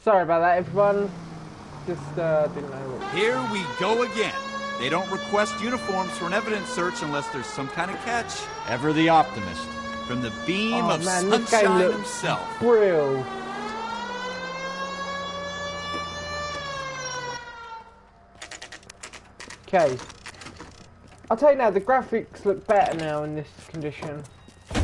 Sorry about that, everyone. Just didn't know what. Here we go again. They don't request uniforms for an evidence search unless there's some kind of catch. Ever the optimist. From the beam of sunshine himself. Real. Okay. I'll tell you now, the graphics look better now in this condition.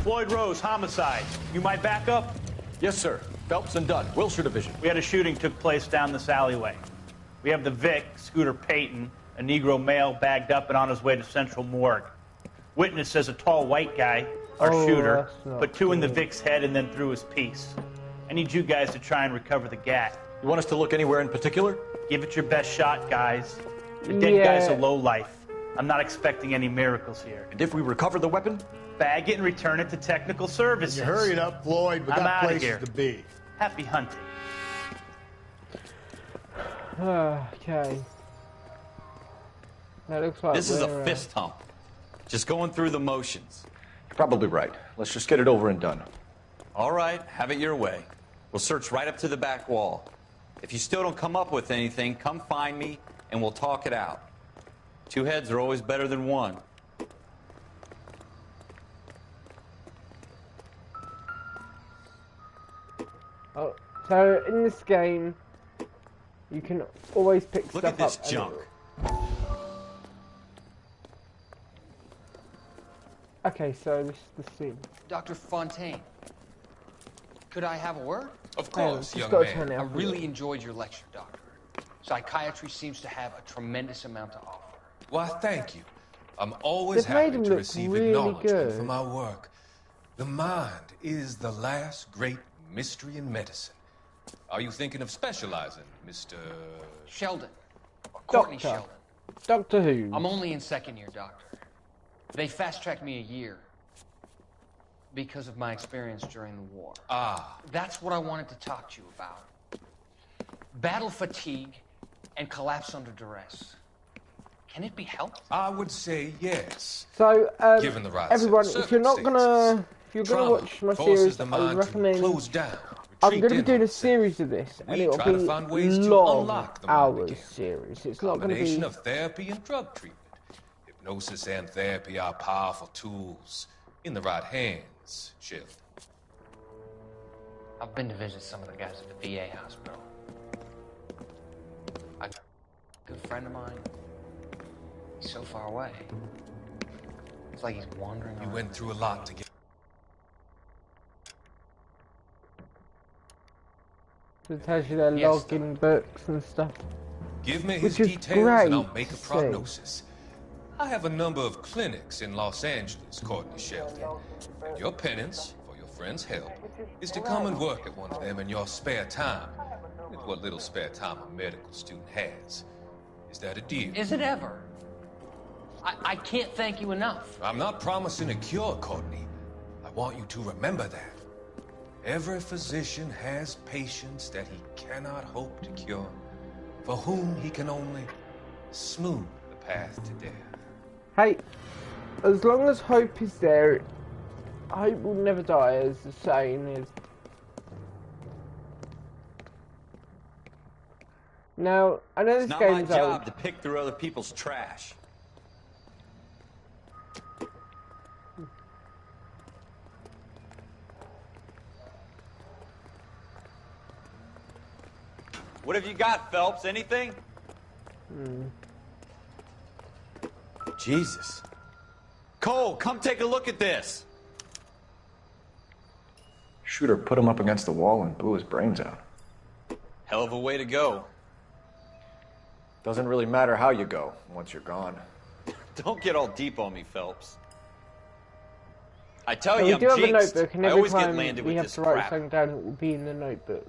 Floyd Rose, homicide. You might back up? Yes, sir. Phelps and Dunn, Wilshire Division. We had a shooting took place down this alleyway. We have the Vic, Scooter Payton, a Negro male bagged up and on his way to Central Morgue. Witness says a tall white guy, our shooter, put two in the Vic's head and then threw his piece. I need you guys to try and recover the gat. You want us to look anywhere in particular? Give it your best shot, guys. The dead guy's a lowlife. I'm not expecting any miracles here. And if we recover the weapon? Bag it and return it to technical services. You hurry it up, Floyd. We got places to be. Happy hunting. Okay. That looks like this is a fist hump. Just going through the motions. You're probably right. Let's just get it over and done. All right, have it your way. We'll search right up to the back wall. If you still don't come up with anything, come find me and we'll talk it out. Two heads are always better than one. Oh, so in this game, you can always pick stuff up. Look at this junk. Okay, so this is the scene. Dr. Fontaine, could I have a word? Of course, young man. I really enjoyed your lecture, Doctor. Psychiatry seems to have a tremendous amount to offer. Why, thank you. I'm always happy to receive acknowledgement for my work. The mind is the last great mystery in medicine. Are you thinking of specializing, Mr. Sheldon? Courtney Sheldon. Doctor Who. I'm only in second year, Doctor. They fast-tracked me a year because of my experience during the war. Ah. That's what I wanted to talk to you about. Battle fatigue and collapse under duress. Can it be helped? I would say yes. So, given the right everyone, if you're gonna watch my series, I recommend. I'm going to be doing a series of this, and it'll be long hours series. It's not going to be. Of therapy and drug treatment. Hypnosis and therapy are powerful tools in the right hands, Sheldon. I've been to visit some of the guys at the VA hospital. A good friend of mine. He's so far away. It's like he's wandering around. You went through a lot to get. It tells you their login books and stuff. Give me his details and I'll make a prognosis. I have a number of clinics in Los Angeles, Courtney Sheldon. And your penance, for your friend's help, is to come and work at one of them in your spare time. With what little spare time a medical student has. Is that a deal? Is it ever? I can't thank you enough. I'm not promising a cure, Courtney. I want you to remember that. Every physician has patients that he cannot hope to cure, for whom he can only smooth the path to death. Hey, as long as hope is there, hope will never die, as the saying is. Now, I know this game's old. It's not my job to pick through other people's trash. What have you got, Phelps? Anything? Jesus. Cole, come take a look at this. Shooter put him up against the wall and blew his brains out. Hell of a way to go. Doesn't really matter how you go once you're gone. Don't get all deep on me, Phelps. I tell So you, we do have a jinxed. notebook, and I every always get time landed we with have this to write crap. something down, it will be in the notebook.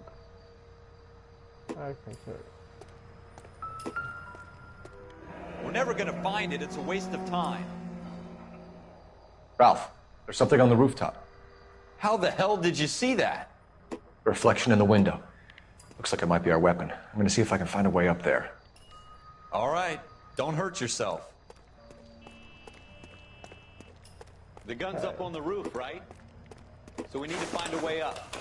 Okay, so... We're never gonna find it. It's a waste of time. Ralph, there's something on the rooftop. How the hell did you see that? A reflection in the window. Looks like it might be our weapon. I'm gonna see if I can find a way up there. All right. Don't hurt yourself. The gun's up on the roof, right? So we need to find a way up.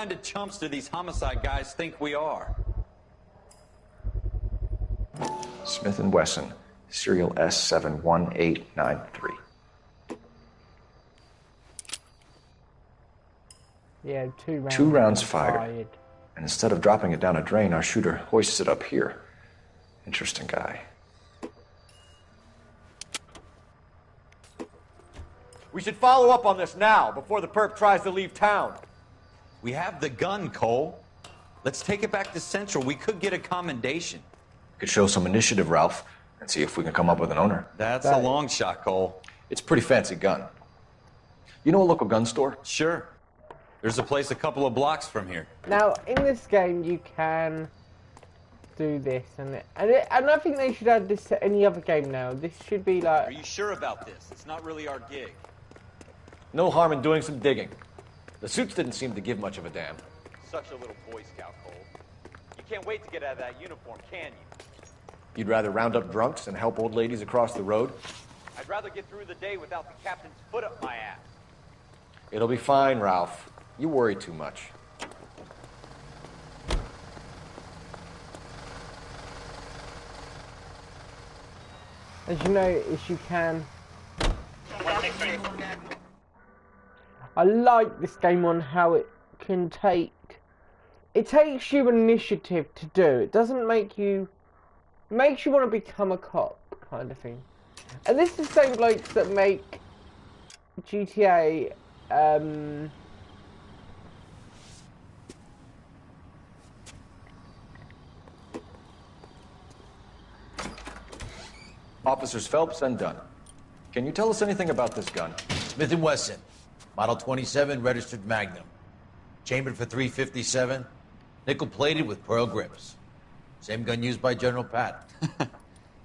kind of chumps do these homicide guys think we are? Smith & Wesson, serial S71893. Yeah, 2 rounds. 2 rounds fired. And instead of dropping it down a drain, our shooter hoists it up here. Interesting guy. We should follow up on this now, before the perp tries to leave town. We have the gun, Cole. Let's take it back to Central. We could get a commendation. We could show some initiative, Ralph, and see if we can come up with an owner. That's a long shot, Cole. It's a pretty fancy gun. You know a local gun store? Sure. There's a place a couple of blocks from here. Now, in this game, you can do this, and I think they should add this to any other game now. This should be like... Are you sure about this? It's not really our gig. No harm in doing some digging. The suits didn't seem to give much of a damn. Such a little Boy Scout, Cole. You can't wait to get out of that uniform, can you? You'd rather round up drunks and help old ladies across the road? I'd rather get through the day without the captain's foot up my ass. It'll be fine, Ralph. You worry too much. As you notice, you can... I like this game on how it can take... It takes you initiative to do. It doesn't make you... It makes you want to become a cop, kind of thing. And this is the same blokes that make GTA... Officers Phelps and Dunn. Can you tell us anything about this gun? Smith & Wesson, Model 27, registered Magnum. Chambered for .357, nickel-plated with pearl grips. Same gun used by General Patton.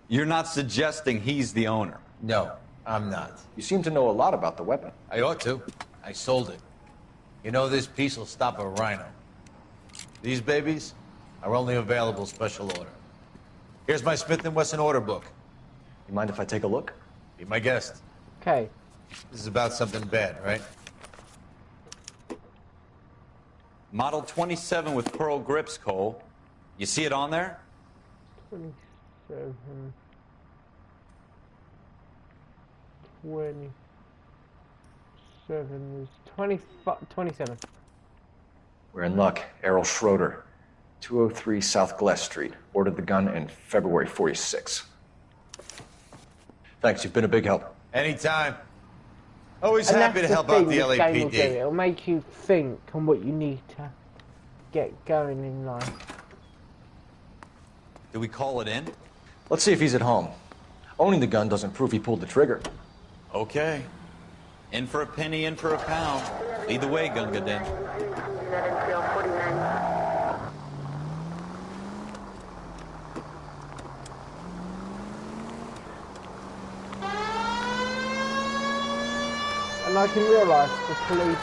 You're not suggesting he's the owner? No, I'm not. You seem to know a lot about the weapon. I ought to. I sold it. You know, this piece will stop a rhino. These babies are only available special order. Here's my Smith & Wesson order book. You mind if I take a look? Be my guest. Okay. This is about something bad, right? Model 27 with pearl grips, Cole. You see it on there? 27. 27 is 27. We're in luck. Errol Schroeder, 203 South Glass Street. Ordered the gun in February '46. Thanks, you've been a big help. Anytime. Always happy to help out the LAPD. It'll make you think on what you need to get going in life. Do we call it in? Let's see if he's at home. Owning the gun doesn't prove he pulled the trigger. Okay. In for a penny, in for a pound. Lead the way, Gunga Din. And I can realise the police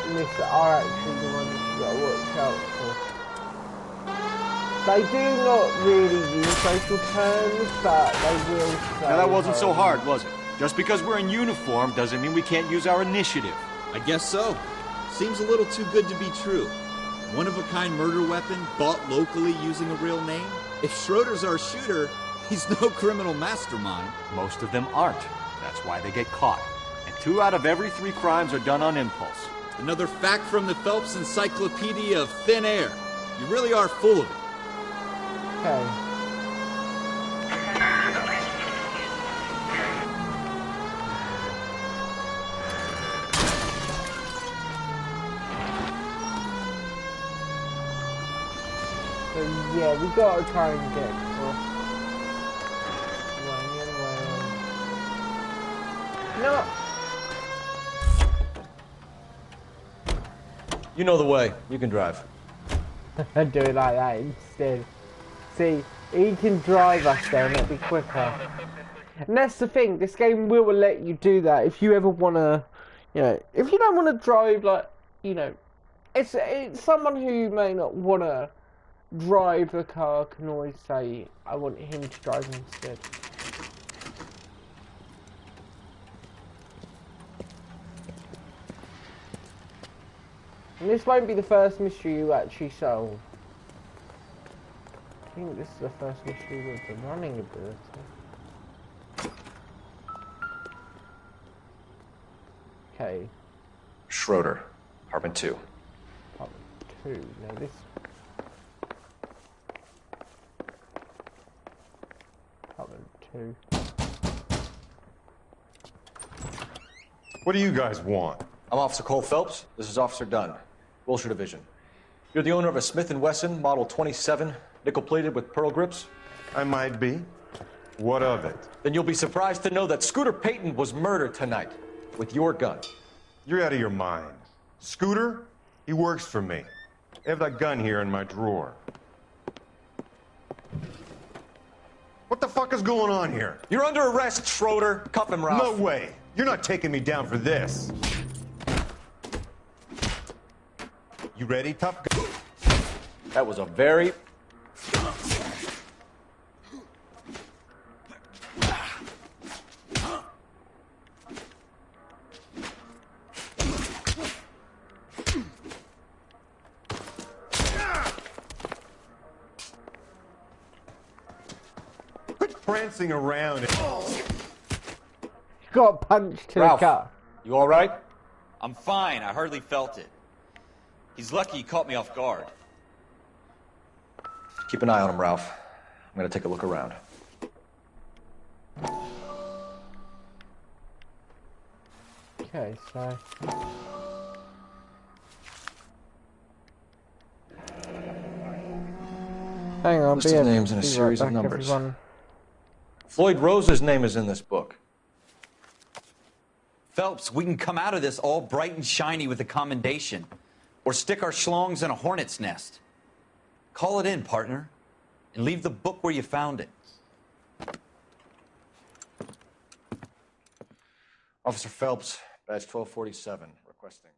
in this are actually the ones you got to watch out for. They do not really use social terms, but they will say... Now that wasn't so hard, was it? Just because we're in uniform doesn't mean we can't use our initiative. I guess so. Seems a little too good to be true. One-of-a-kind murder weapon bought locally using a real name? If Schroeder's our shooter, he's no criminal mastermind. Most of them aren't. That's why they get caught. And 2 out of every 3 crimes are done on impulse. Another fact from the Phelps Encyclopedia of Thin Air. You really are full of it. Okay. So yeah, we gotta try and get across. No. You know the way. You can drive. Do it like that instead. See, he can drive us there and it'll be quicker. And that's the thing, this game will let you do that if you ever want to, you know, if you don't want to drive, like, you know, it's someone who may not want to drive a car can always say, I want him to drive instead. And this won't be the first mystery you actually solve. I think this is the first mystery with the running ability. Okay. Schroeder, apartment 2. Apartment 2. Now this. Apartment 2. What do you guys want? I'm Officer Cole Phelps. This is Officer Dunn, Wilshire Division. You're the owner of a Smith & Wesson Model 27, nickel-plated with pearl grips? I might be. What of it? Then you'll be surprised to know that Scooter Payton was murdered tonight with your gun. You're out of your mind. Scooter? He works for me. I have that gun here in my drawer. What the fuck is going on here? You're under arrest, Schroeder. Cuff him, Ralph. No way. You're not taking me down for this. You ready, tough guy? That was a very... Quit prancing around. Got punched to Ralph, the gut. You all right? I'm fine. I hardly felt it. He's lucky he caught me off guard. Keep an eye on him, Ralph. I'm gonna take a look around. Okay, so... Hang on, List of names in a series of numbers. Everyone. Floyd Rose's name is in this book. Phelps, we can come out of this all bright and shiny with a commendation. Or stick our schlongs in a hornet's nest. Call it in, partner. And leave the book where you found it. Officer Phelps, badge 1247, requesting.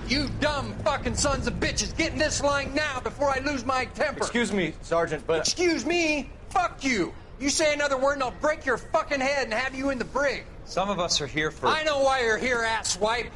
You dumb fucking sons of bitches, get in this line now before I lose my temper. Excuse me, Sergeant, but... Excuse me? Fuck you. You say another word and I'll break your fucking head and have you in the brig. Some of us are here for... I know why you're here, asswipe.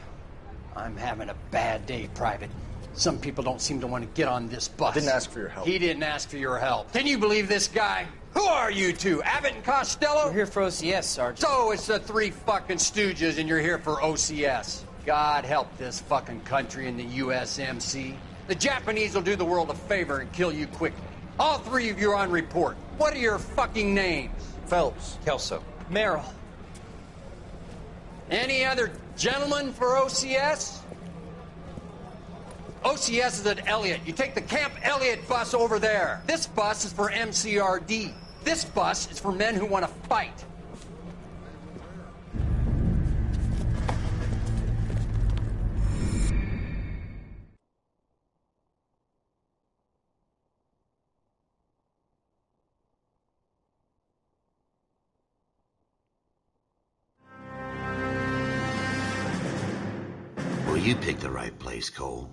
I'm having a bad day, Private. Some people don't seem to want to get on this bus. I didn't ask for your help. He didn't ask for your help. Can you believe this guy? Who are you two? Abbott and Costello? We're here for OCS, Sergeant. So it's the three fucking stooges and you're here for OCS. God help this fucking country and the USMC. The Japanese will do the world a favor and kill you quickly. All three of you are on report. What are your fucking names? Phelps. Kelso. Merrill. Any other gentlemen for OCS? OCS is at Elliott. You take the Camp Elliott bus over there. This bus is for MCRD. This bus is for men who want to fight. Well, you picked the right place, Cole.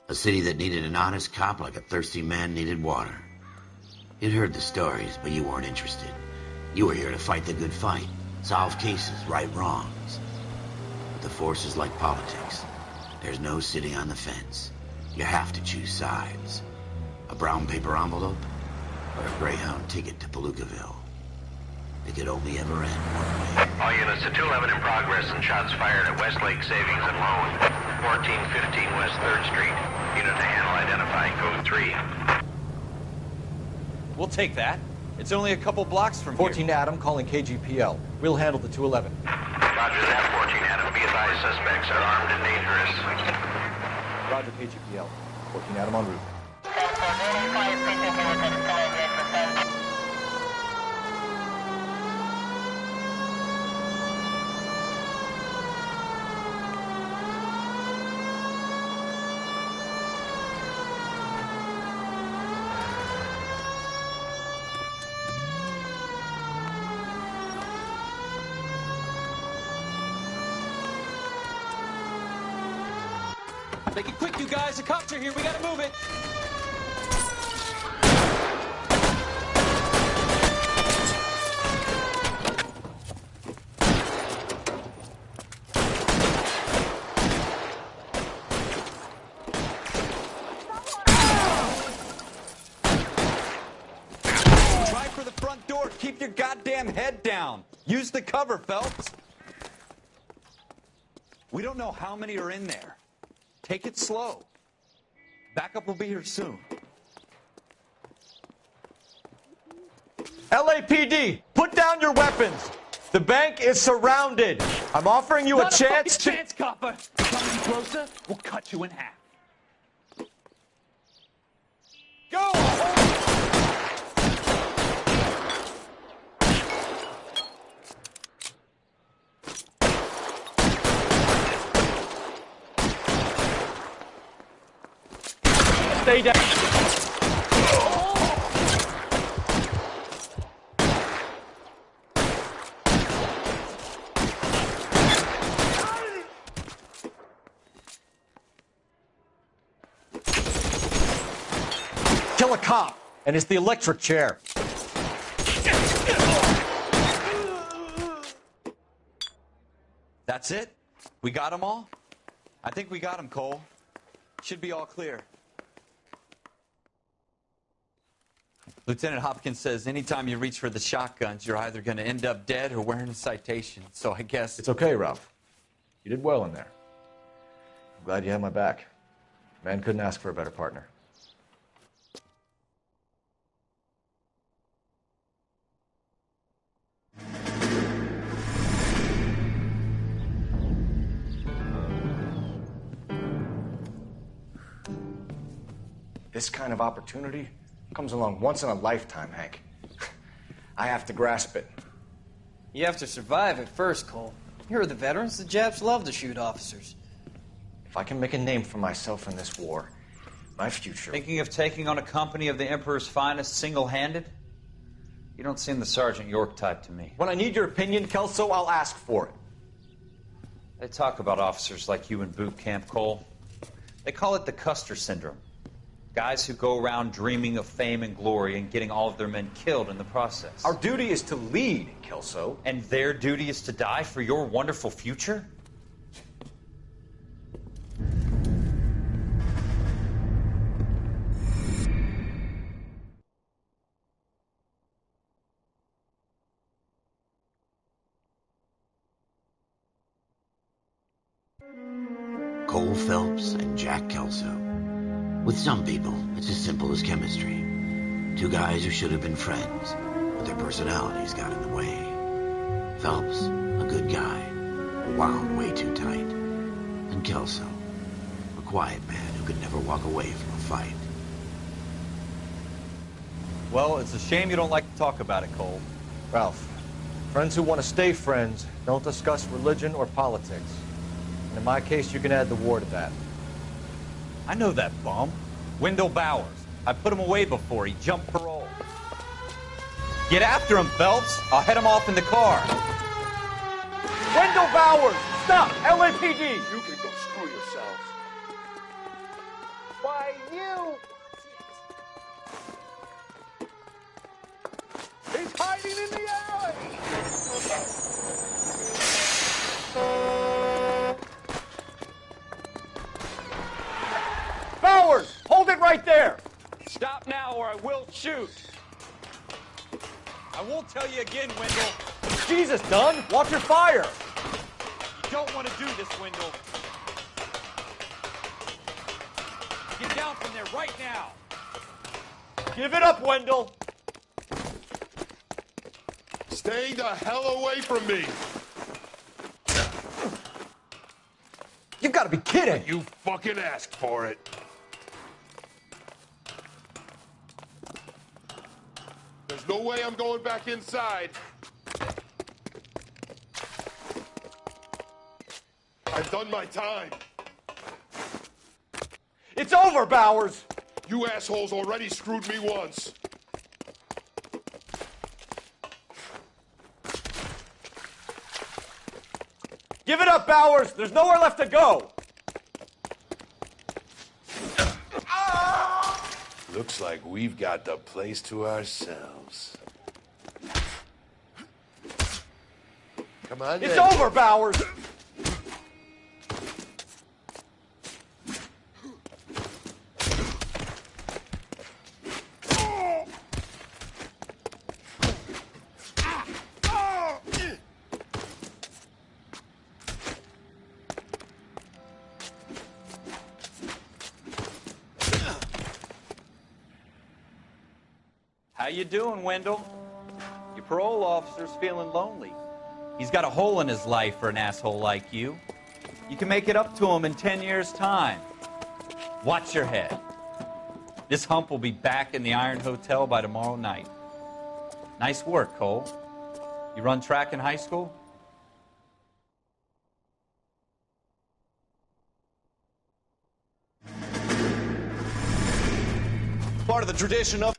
A city that needed an honest cop like a thirsty man needed water. You'd heard the stories, but you weren't interested. You were here to fight the good fight, solve cases, right wrongs. But the force is like politics. There's no sitting on the fence. You have to choose sides. A brown paper envelope, or a Greyhound ticket to Palookaville. It could only ever end one way. All units to 211 in progress and shots fired at Westlake Savings and Loan, 1415 West 3rd Street. Unit to handle identifying code 3. We'll take that. It's only a couple blocks from 14 Adam calling KGPL. We'll handle the 211. Roger that, 14 Adam. Be advised, suspects are armed and dangerous. Roger KGPL. 14 Adam en route. Make it quick, you guys. The cops are here. We gotta move it. Try for the front door. Keep your goddamn head down. Use the cover, Phelps. We don't know how many are in there. Take it slow. Backup will be here soon. LAPD, put down your weapons. The bank is surrounded. I'm offering you a chance to... chance, copper. You come any closer, we'll cut you in half. Go! Stay down. Kill a cop, and it's the electric chair. That's it? We got them all? I think we got them, Cole. Should be all clear. Lieutenant Hopkins says anytime you reach for the shotguns, you're either going to end up dead or wearing a citation. So I guess... It's okay, Ralph. You did well in there. I'm glad you had my back. Man couldn't ask for a better partner. This kind of opportunity comes along once in a lifetime, Hank. I have to grasp it. You have to survive it first, Cole. Here are the veterans. The Japs love to shoot officers. If I can make a name for myself in this war, my future... Thinking of taking on a company of the Emperor's finest single-handed? You don't seem the Sergeant York type to me. When I need your opinion, Kelso, I'll ask for it. They talk about officers like you in boot camp, Cole. They call it the Custer syndrome. Guys who go around dreaming of fame and glory and getting all of their men killed in the process. Our duty is to lead, Kelso. And their duty is to die for your wonderful future? Cole Phelps and Jack Kelso. With some people, it's as simple as chemistry. Two guys who should have been friends, but their personalities got in the way. Phelps, a good guy, wound way too tight. And Kelso, a quiet man who could never walk away from a fight. Well, it's a shame you don't like to talk about it, Cole. Ralph, friends who want to stay friends don't discuss religion or politics. And in my case, you can add the war to that. I know that bum. Wendell Bowers. I put him away before. He jumped parole. Get after him, Phelps. I'll head him off in the car. Wendell Bowers! Stop! LAPD! You can go screw yourself. Why, you... He's hiding in the alley! Bowers! Hold it right there! Stop now or I will shoot. I won't tell you again, Wendell. Jesus, Dunn! Watch your fire! You don't want to do this, Wendell. Get down from there right now. Give it up, Wendell! Stay the hell away from me! You've got to be kidding! You fucking asked for it. There's no way I'm going back inside. I've done my time. It's over, Bowers! You assholes already screwed me once. Give it up, Bowers! There's nowhere left to go! Looks like we've got the place to ourselves. Come on, It's then. over, Bowers! How you doing, Wendell? Your parole officer's feeling lonely. He's got a hole in his life for an asshole like you. You can make it up to him in 10 years' time. Watch your head. This hump will be back in the Iron Hotel by tomorrow night. Nice work, Cole. You run track in high school? Part of the tradition of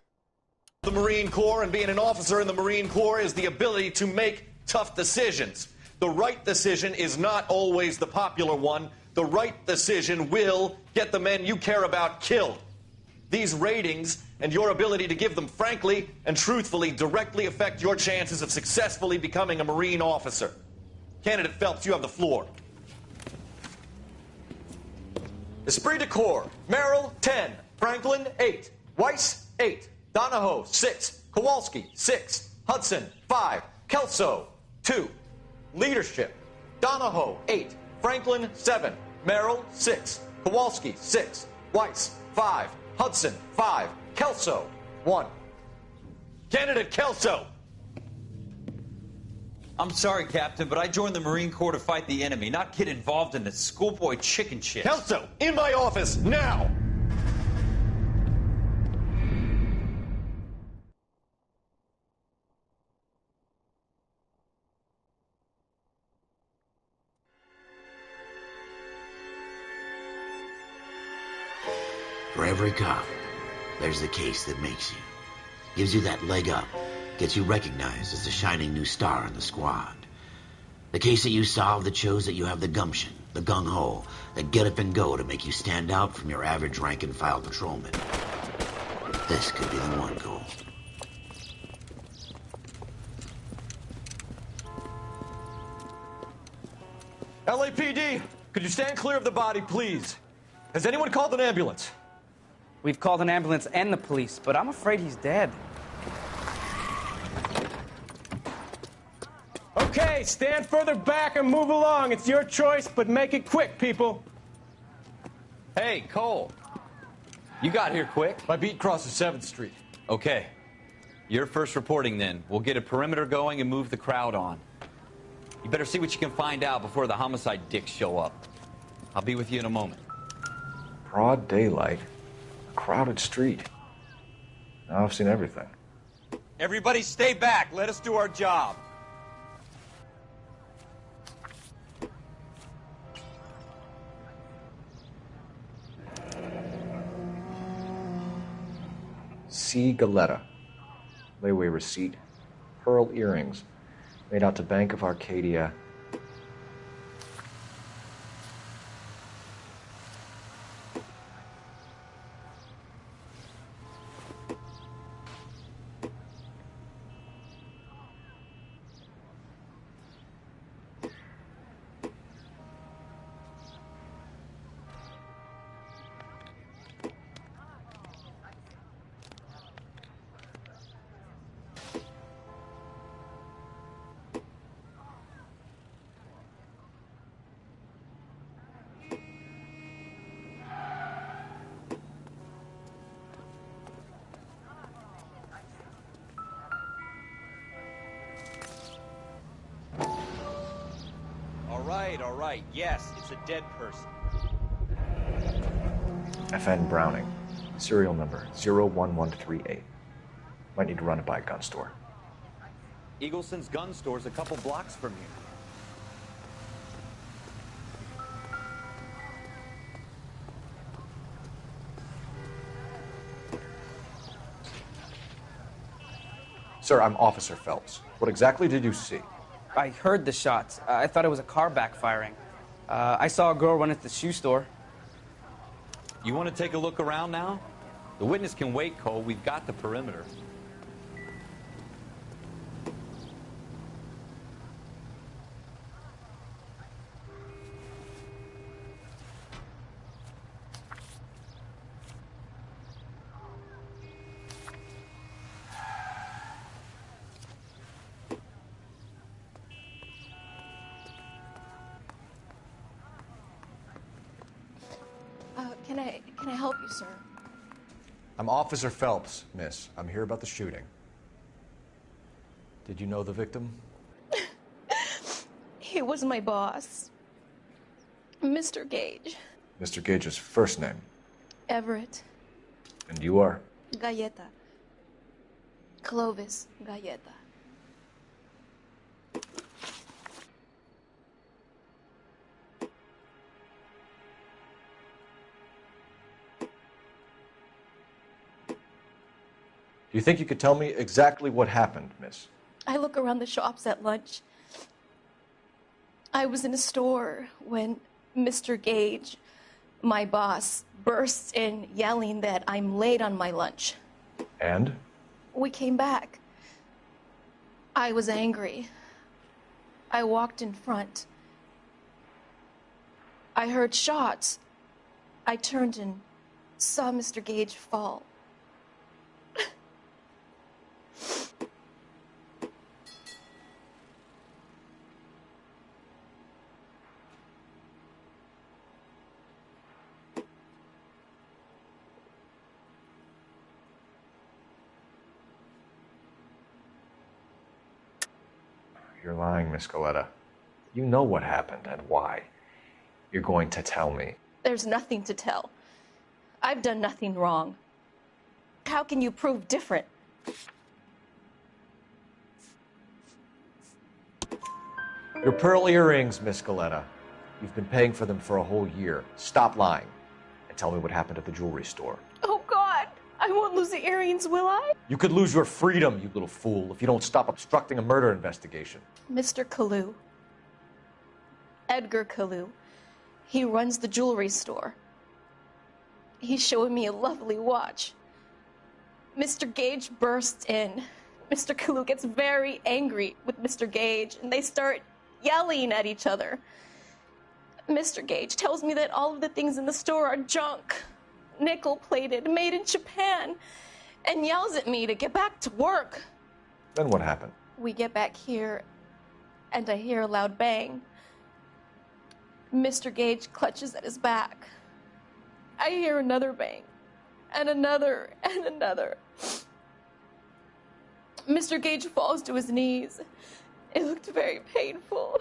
the Marine Corps and being an officer in the Marine Corps is the ability to make tough decisions. The right decision is not always the popular one. The right decision will get the men you care about killed. These ratings and your ability to give them frankly and truthfully directly affect your chances of successfully becoming a Marine officer. Candidate Phelps, you have the floor. Esprit de Corps, Merrill, 10. Franklin, 8. Weiss, 8. Donahoe, 6. Kowalski, 6. Hudson, 5. Kelso, 2. Leadership, Donahoe, 8. Franklin, 7. Merrill, 6. Kowalski, 6. Weiss, 5. Hudson, 5. Kelso, 1. Candidate Kelso. I'm sorry, Captain, but I joined the Marine Corps to fight the enemy, not get involved in this schoolboy chicken shit. Kelso, in my office, now! For every cop, there's the case that makes you. Gives you that leg up. Gets you recognized as the shining new star in the squad. The case that you solve that shows that you have the gumption, the gung-ho, the get up and go to make you stand out from your average rank-and-file patrolman. This could be the one, Cole. LAPD, could you stand clear of the body, please? Has anyone called an ambulance? We've called an ambulance and the police, but I'm afraid he's dead. Okay, stand further back and move along. It's your choice, but make it quick, people. Hey, Cole. You got here quick. My beat crosses 7th Street. Okay. You're first reporting then. We'll get a perimeter going and move the crowd on. You better see what you can find out before the homicide dicks show up. I'll be with you in a moment. Broad daylight. A crowded street. Now I've seen everything. Everybody stay back. Let us do our job. C. Galetta. Layaway receipt. Pearl earrings. Made out to Bank of Arcadia. All right. Yes, it's a dead person. FN Browning. Serial number 01138. Might need to run it by a gun store. Eagleson's gun store's a couple blocks from here. Sir, I'm Officer Phelps. What exactly did you see? I heard the shots. I thought it was a car backfiring. I saw a girl run into the shoe store. You want to take a look around now? The witness can wait, Cole. We've got the perimeter. Can I help you, sir? I'm Officer Phelps, miss. I'm here about the shooting. Did you know the victim? He was my boss, Mr. Gage. Mr. Gage's first name. Everett. And you are? Galleta. Clovis Galleta. Do you think you could tell me exactly what happened, miss? I look around the shops at lunch. I was in a store when Mr. Gage, my boss, bursts in yelling that I'm late on my lunch. And? We came back. I was angry. I walked in front. I heard shots. I turned and saw Mr. Gage fall. You're lying, Miss Galleta. You know what happened and why. You're going to tell me. There's nothing to tell. I've done nothing wrong. How can you prove different? Your pearl earrings, Miss Galleta. You've been paying for them for a whole year. Stop lying and tell me what happened at the jewelry store. Oh, God! I won't lose the earrings, will I? You could lose your freedom, you little fool, if you don't stop obstructing a murder investigation. Mr. Kalu. Edgar Kalu. He runs the jewelry store. He's showing me a lovely watch. Mr. Gage bursts in. Mr. Kalu gets very angry with Mr. Gage, and they start yelling at each other. Mr. Gage tells me that all of the things in the store are junk, nickel-plated, made in Japan, and yells at me to get back to work. Then what happened? We get back here, and I hear a loud bang. Mr. Gage clutches at his back. I hear another bang, and another, and another. Mr. Gage falls to his knees. It looked very painful.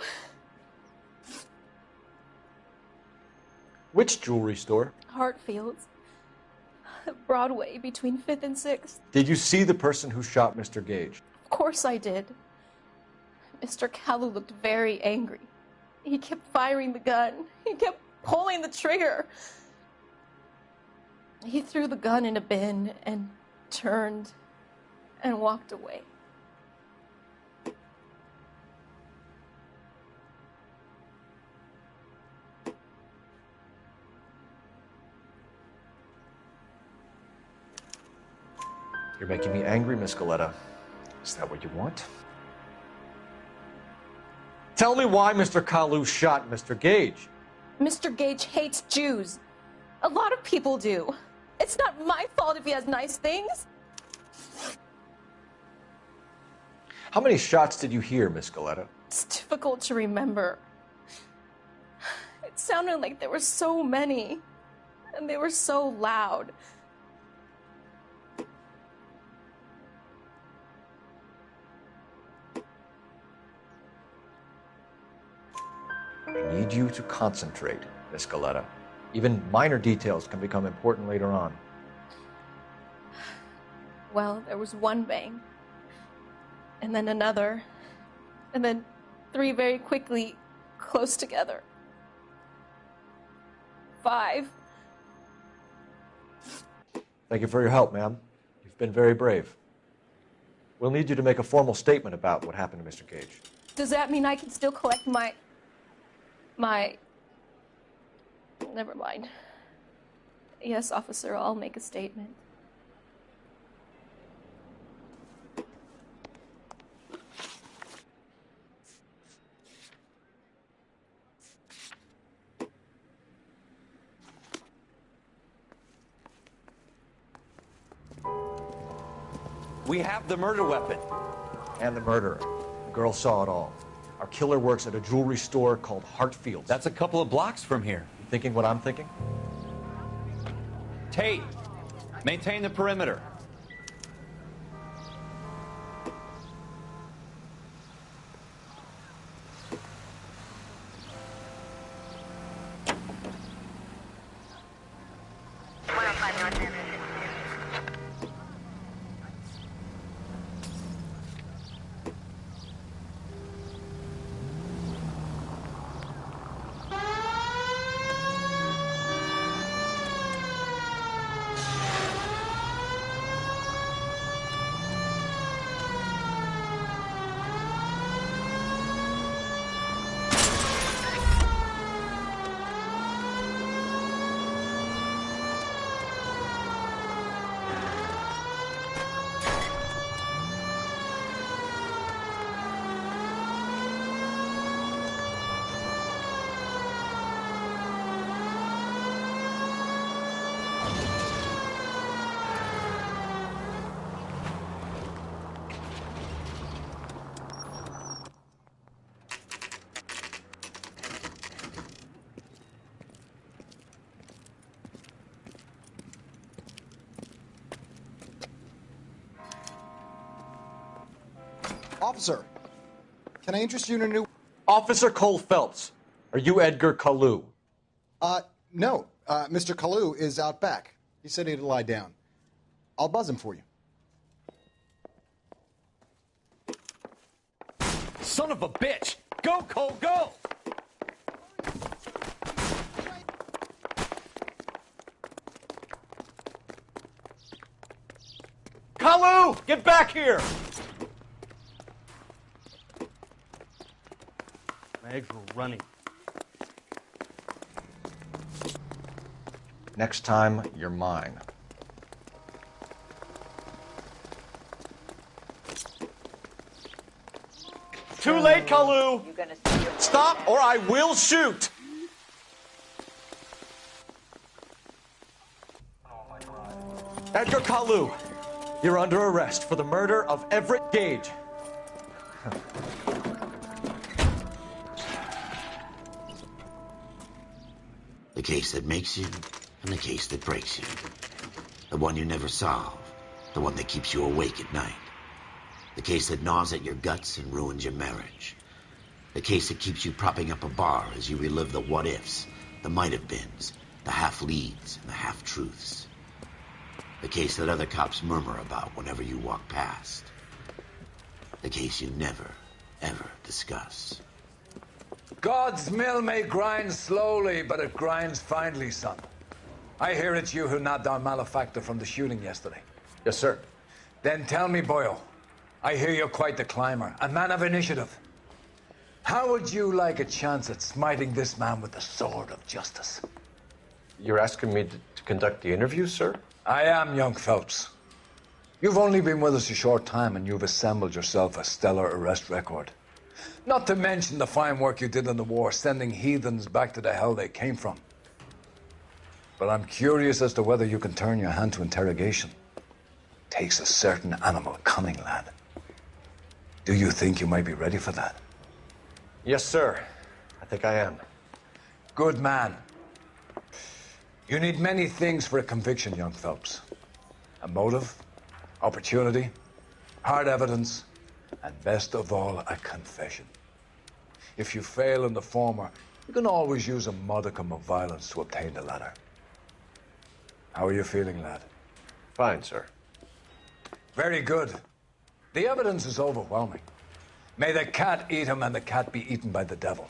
Which jewelry store? Hartfield's. Broadway, between 5th and 6th. Did you see the person who shot Mr. Gage? Of course I did. Mr. Kalu looked very angry. He kept firing the gun. He kept pulling the trigger. He threw the gun in a bin and turned and walked away. You're making me angry, Miss Galleta. Is that what you want? Tell me why Mr. Kalu shot Mr. Gage. Mr. Gage hates Jews. A lot of people do. It's not my fault if he has nice things. How many shots did you hear, Miss Galleta? It's difficult to remember. It sounded like there were so many, and they were so loud. I need you to concentrate, Miss Galleta. Even minor details can become important later on. Well, there was one bang, and then another, and then 3 very quickly, close together. 5. Thank you for your help, ma'am. You've been very brave. We'll need you to make a formal statement about what happened to Mr. Gage. Does that mean I can still collect my... Never mind. Yes, officer, I'll make a statement. We have the murder weapon. And the murderer. The girl saw it all. Our killer works at a jewelry store called Hartfield's. That's a couple of blocks from here. You thinking what I'm thinking? Tate, maintain the perimeter. Officer, can I interest you in a new... Officer Cole Phelps, are you Edgar Kalu? No. Mr. Kalu is out back. He said he'd lie down. I'll buzz him for you. Son of a bitch! Go, Cole, go! Kalu, get back here! Legs were running. Next time, you're mine. Too late, Kalu! Stop or I will shoot! Edgar Kalu, you're under arrest for the murder of Everett Gage. The case that makes you and the case that breaks you. The one you never solve. The one that keeps you awake at night. The case that gnaws at your guts and ruins your marriage. The case that keeps you propping up a bar as you relive the what-ifs, the might-have-beens, the half-leads, and the half-truths. The case that other cops murmur about whenever you walk past. The case you never, ever discuss. God's mill may grind slowly, but it grinds finely, son. I hear it's you who nabbed our malefactor from the shooting yesterday. Yes, sir. Then tell me, Boyle, I hear you're quite the climber, a man of initiative. How would you like a chance at smiting this man with the sword of justice? You're asking me to conduct the interview, sir? I am, young Phelps. You've only been with us a short time, and you've assembled yourself a stellar arrest record. Not to mention the fine work you did in the war, sending heathens back to the hell they came from. But I'm curious as to whether you can turn your hand to interrogation. Takes a certain animal cunning, lad. Do you think you might be ready for that? Yes, sir. I think I am. Good man. You need many things for a conviction, young Phelps. A motive, opportunity, hard evidence, and best of all, a confession. If you fail in the former, you can always use a modicum of violence to obtain the latter. How are you feeling, lad? Fine, sir. Very good. The evidence is overwhelming. May the cat eat him and the cat be eaten by the devil.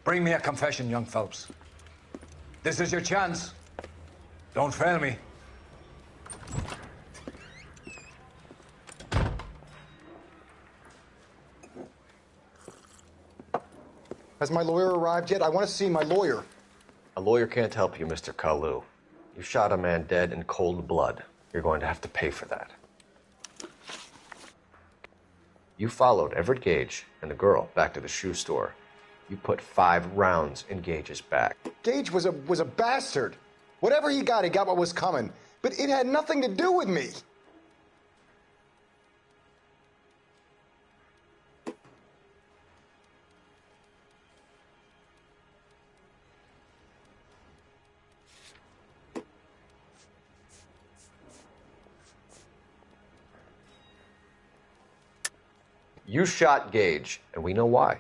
Bring me a confession, young Phelps. This is your chance. Don't fail me. Has my lawyer arrived yet? I want to see my lawyer. A lawyer can't help you, Mr. Kalu. You shot a man dead in cold blood. You're going to have to pay for that. You followed Everett Gage and the girl back to the shoe store. You put 5 rounds in Gage's back. Gage was a bastard. Whatever he got what was coming. But it had nothing to do with me. You shot Gage, and we know why.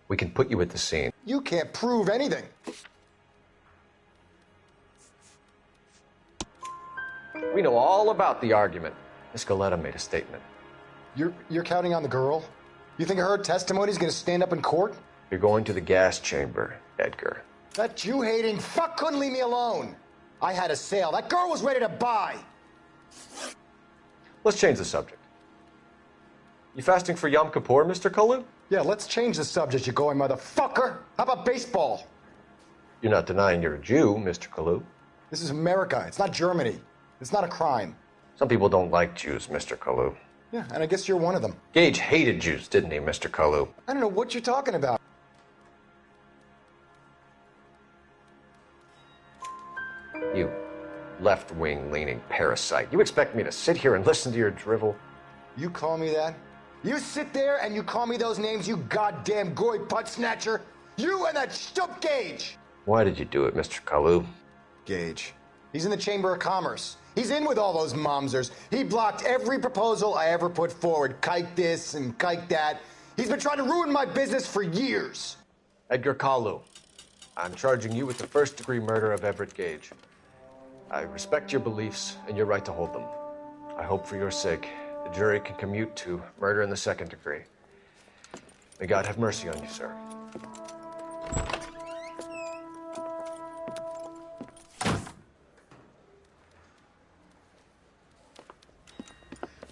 We can put you at the scene. You can't prove anything. We know all about the argument. Miss Goleta made a statement. You're counting on the girl? You think her testimony's gonna stand up in court? You're going to the gas chamber, Edgar. That Jew-hating fuck couldn't leave me alone. I had a sale. That girl was ready to buy. Let's change the subject. You fasting for Yom Kippur, Mr. Kalu? Yeah, let's change the subject, you going motherfucker. How about baseball? You're not denying you're a Jew, Mr. Kalu. This is America. It's not Germany. It's not a crime. Some people don't like Jews, Mr. Kalu. Yeah, and I guess you're one of them. Gage hated Jews, didn't he, Mr. Kalu? I don't know what you're talking about. You left-wing leaning parasite. You expect me to sit here and listen to your drivel? You call me that? You sit there and you call me those names, you goddamn goy putt snatcher? You and that shtup Gage! Why did you do it, Mr. Kalu? Gage. He's in the Chamber of Commerce. He's in with all those momsers. He blocked every proposal I ever put forward. Kike this and kike that. He's been trying to ruin my business for years. Edgar Kalu, I'm charging you with the first-degree murder of Everett Gage. I respect your beliefs and your right to hold them. I hope for your sake the jury can commute to murder in the second degree. May God have mercy on you, sir.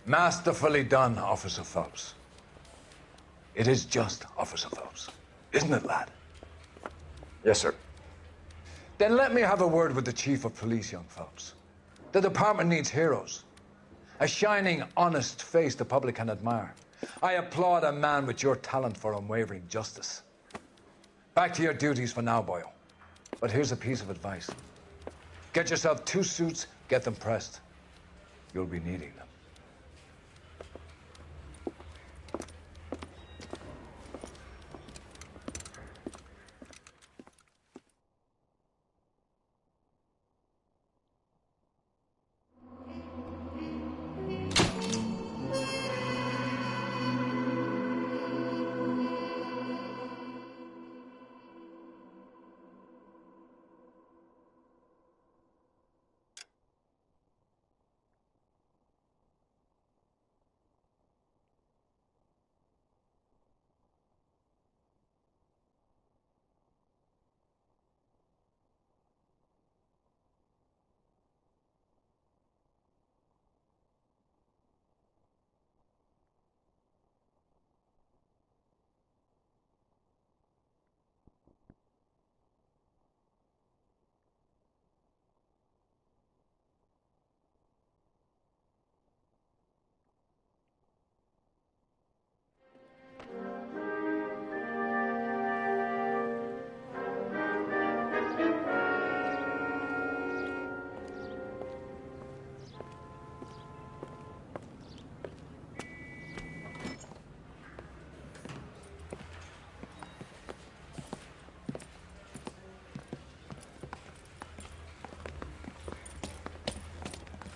Masterfully done, Officer Phelps. It is just, Officer Phelps. Isn't it, lad? Yes, sir. Then let me have a word with the Chief of Police, young Phelps. The department needs heroes. A shining, honest face the public can admire. I applaud a man with your talent for unwavering justice. Back to your duties for now, boyo. But here's a piece of advice. Get yourself 2 suits, get them pressed. You'll be needing them.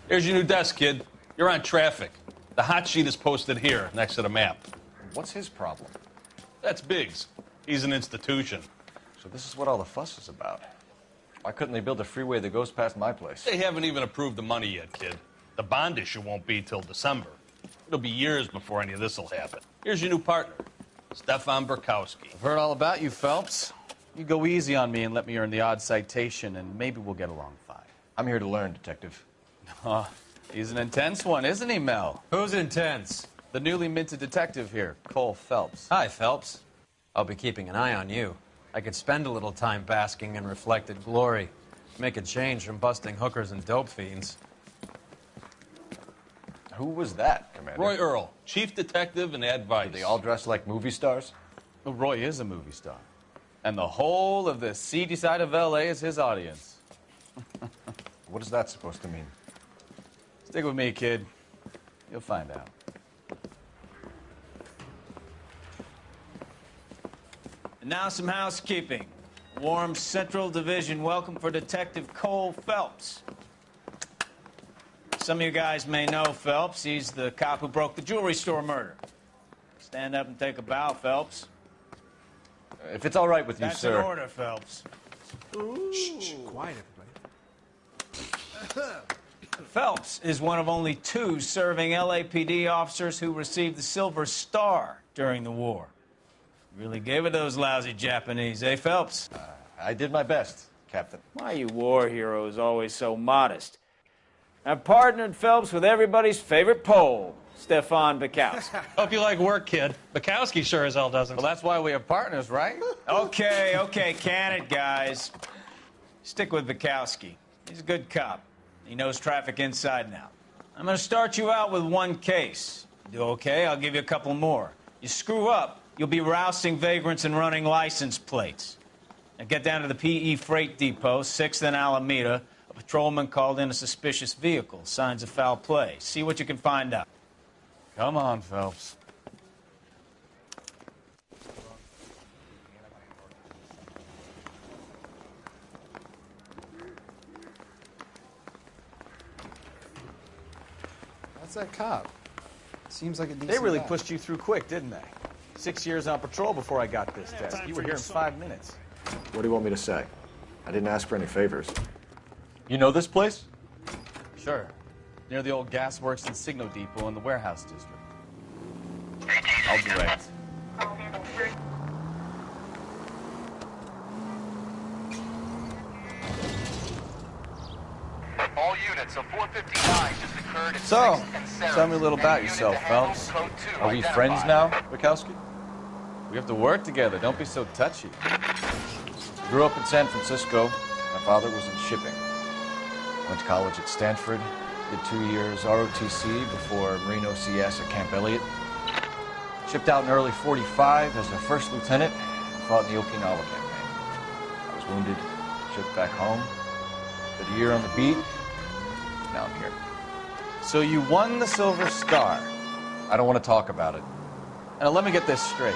Here's your new desk, kid. You're on traffic. The hot sheet is posted here, next to the map. What's his problem? That's Biggs. He's an institution. So this is what all the fuss is about. Why couldn't they build a freeway that goes past my place? They haven't even approved the money yet, kid. The bond issue won't be till December. It'll be years before any of this will happen. Here's your new partner, Stefan Burkowski. I've heard all about you, Phelps. You go easy on me and let me earn the odd citation, and maybe we'll get along fine. I'm here to learn, Detective. Oh, he's an intense one, isn't he, Mel? Who's intense? The newly minted detective here, Cole Phelps. Hi, Phelps. I'll be keeping an eye on you. I could spend a little time basking in reflected glory. Make a change from busting hookers and dope fiends. Who was that, Commander? Roy Earl, chief detective and advice. Do they all dress like movie stars? Well, Roy is a movie star. And the whole of the seedy side of L.A. is his audience. What is that supposed to mean? Stick with me, kid. You'll find out. And now some housekeeping. Warm Central Division welcome for Detective Cole Phelps. Some of you guys may know Phelps. He's the cop who broke the jewelry store murder. He's Stand up and take a bow, Phelps. If it's all right with you, That's sir. an order, Phelps. Shh, quiet, everybody. Phelps is one of only 2 serving LAPD officers who received the Silver Star during the war. Really gave it those lousy Japanese, eh, Phelps? I did my best, Captain. Why are you war heroes always so modest? I've partnered Phelps with everybody's favorite Pole, Stefan Bukowski. Hope you like work, kid. Bukowski sure as hell doesn't. Well, that's why we have partners, right? Okay, can it, guys. Stick with Bukowski. He's a good cop. He knows traffic inside and out. I'm going to start you out with 1 case. You do okay, I'll give you a couple more. You screw up, you'll be rousting vagrants and running license plates. Now get down to the PE Freight Depot, 6th and Alameda. A patrolman called in a suspicious vehicle. Signs of foul play. See what you can find out. Come on, Phelps. That's that cop. Seems like a decent They really guy. pushed you through quick, didn't they? 6 years on patrol before I got this test. You were here in 5 minutes. What do you want me to say? I didn't ask for any favors. You know this place? Sure. Near the old gas works and Signo Depot in the warehouse district. I'll direct. All units of 459 just occurred at So, 6th and Sarah. tell me a little about Any unit yourself, to handle Phelps. code 2 Are we identified. friends now, Bukowski? We have to work together. Don't be so touchy. Grew up in San Francisco. My father was in shipping. Went to college at Stanford. Did 2 years ROTC before Marine OCS at Camp Elliott. Shipped out in early 45 as a first lieutenant and fought in the Okinawa campaign. I was wounded, shipped back home. Did a year on the beat. Now I'm here. So you won the Silver Star. I don't want to talk about it. And let me get this straight.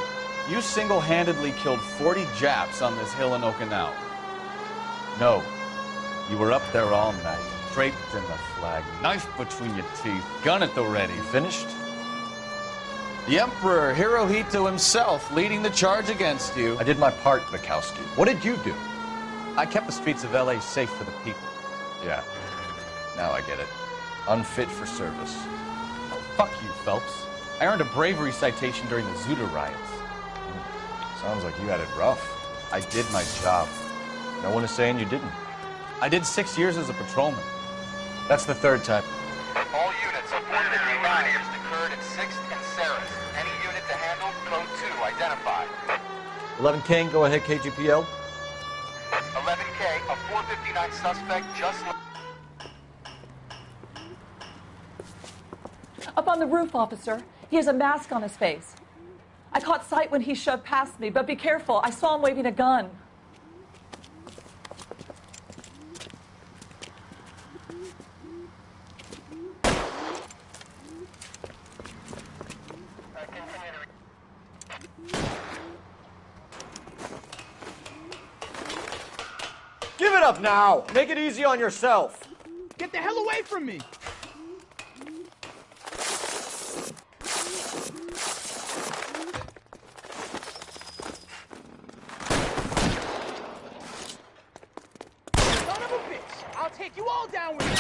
You single-handedly killed 40 Japs on this hill in Okinawa. No. You were up there all night, draped in the flag, knife between your teeth, gun at the ready. Finished? The Emperor Hirohito himself leading the charge against you. I did my part, Bukowski. What did you do? I kept the streets of L.A. safe for the people. Yeah. Now I get it. Unfit for service. Oh, fuck you, Phelps. I earned a bravery citation during the Zuda riots. Sounds like you had it rough. I did my job. No one is saying you didn't. I did 6 years as a patrolman. That's the 3rd time. All units of 459 just occurred at 6th and Sarah. Any unit to handle code 2 identified. 11 King, go ahead, KGPL. 11K, a 459 suspect just... Up on the roof, officer. He has a mask on his face. I caught sight when he shoved past me, but be careful. I saw him waving a gun. Give it up now! Make it easy on yourself! Get the hell away from me! Son of a bitch! I'll take you all down with me!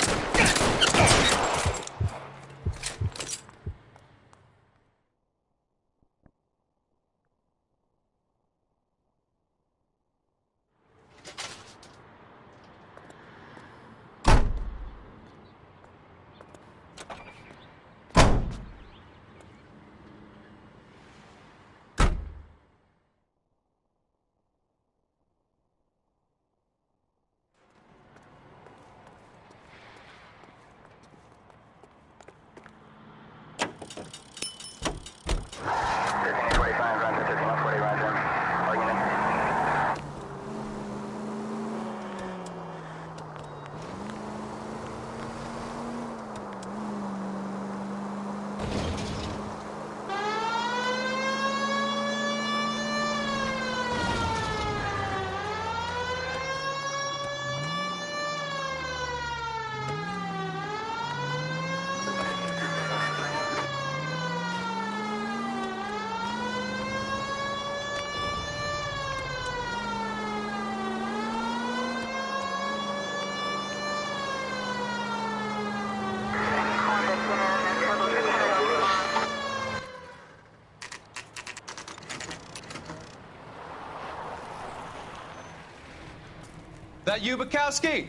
That you, Bukowski?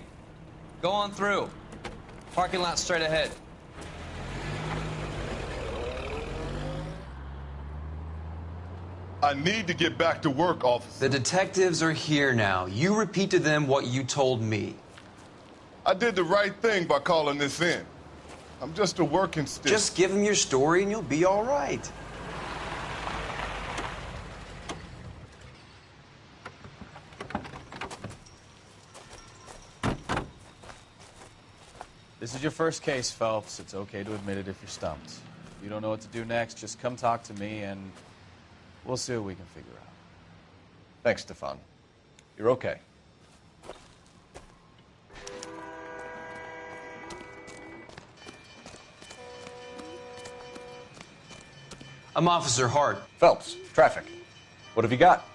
Go on through. Parking lot straight ahead. I need to get back to work, officer. The detectives are here now. You repeat to them what you told me. I did the right thing by calling this in. I'm just a working stick. Just give them your story and you'll be all right. This is your first case, Phelps. It's okay to admit it if you're stumped. If you don't know what to do next, just come talk to me and we'll see what we can figure out. Thanks, Stefan. You're okay. I'm Officer Hart. Phelps, traffic. What have you got?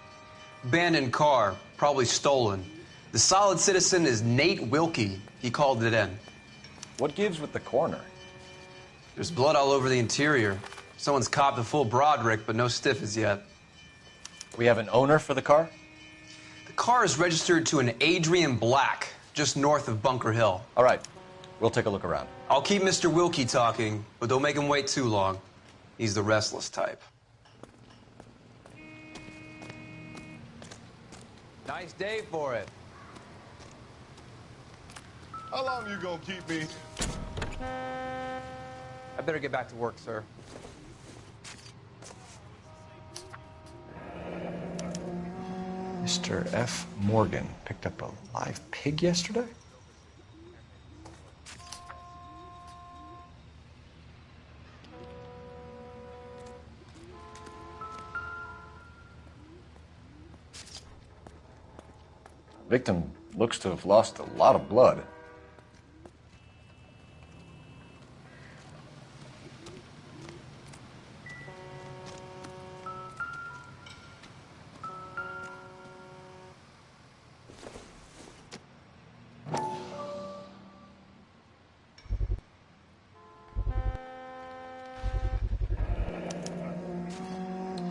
Abandoned car, probably stolen. The solid citizen is Nate Wilkie. He called it in. What gives with the coroner? There's blood all over the interior. Someone's copped a full Broderick, but no stiff as yet. We have an owner for the car? The car is registered to an Adrian Black, just north of Bunker Hill. All right. We'll take a look around. I'll keep Mr. Wilkie talking, but don't make him wait too long. He's the restless type. Nice day for it. How long you gonna keep me? I better get back to work, sir. Mr. F. Morgan picked up a live pig yesterday? Victim looks to have lost a lot of blood.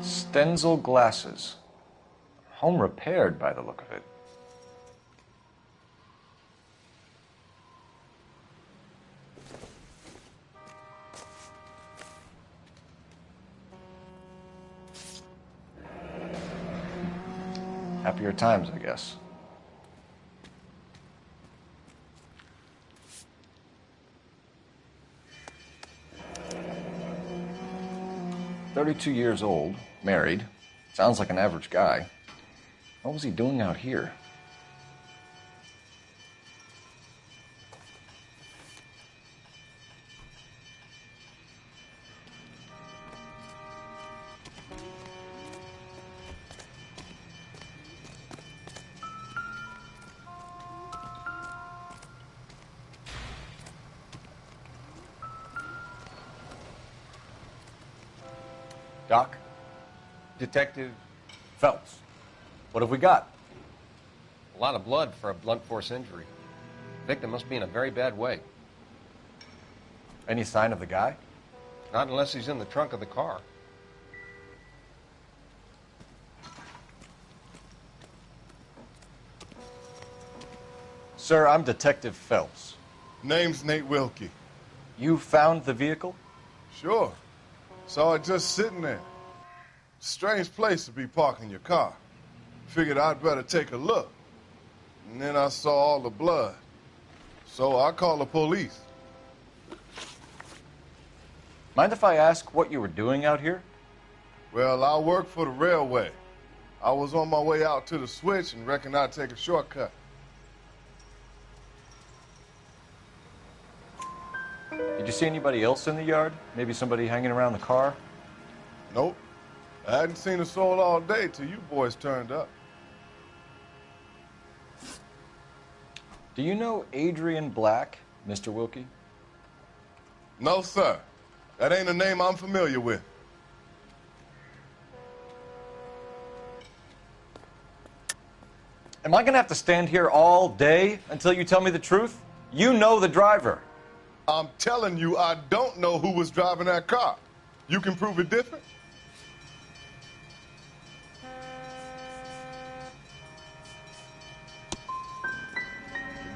Stenzel glasses. Home repaired by the look of it. Happier times, I guess. "32 years old, married. Sounds like an average guy. What was he doing out here?" Doc? Detective Phelps. What have we got? a lot of blood for a blunt force injury. Victim must be in a very bad way. Any sign of the guy? Not unless he's in the trunk of the car. Sir, I'm Detective Phelps. Name's Nate Wilkie. You found the vehicle? Sure. Saw it just sitting there. Strange place to be parking your car. Figured I'd better take a look. And then I saw all the blood. So I called the police. Mind if I ask what you were doing out here? Well, I work for the railway. I was on my way out to the switch and reckoned I'd take a shortcut. Did you see anybody else in the yard? Maybe somebody hanging around the car? Nope. I hadn't seen a soul all day till you boys turned up. Do you know Adrian Black, Mr. Wilkie? No, sir. That ain't a name I'm familiar with. Am I going to have to stand here all day until you tell me the truth? You know the driver. I'm telling you, I don't know who was driving that car. You can prove it different?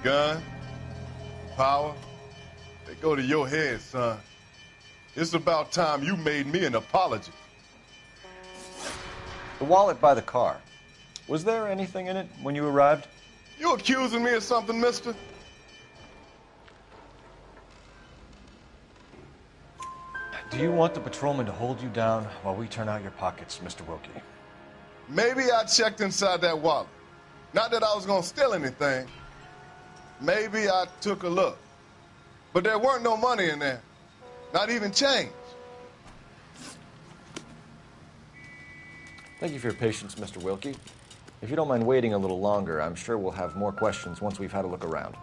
Gun, power, they go to your head, son. It's about time you made me an apology. The wallet by the car. Was there anything in it when you arrived? You accusing me of something, mister? Do you want the patrolman to hold you down while we turn out your pockets, Mr. Wilkie? Maybe I checked inside that wallet. Not that I was gonna steal anything. Maybe I took a look. But there weren't no money in there. Not even change. Thank you for your patience, Mr. Wilkie. If you don't mind waiting a little longer, I'm sure we'll have more questions once we've had a look around.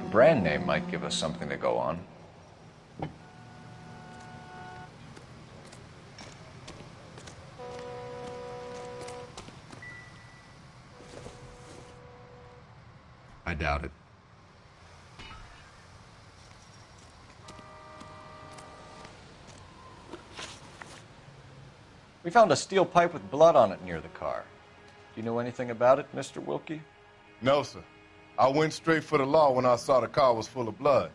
The brand name might give us something to go on. I doubt it. We found a steel pipe with blood on it near the car. Do you know anything about it, Mr. Wilkie? No, sir. I went straight for the law when I saw the car was full of blood.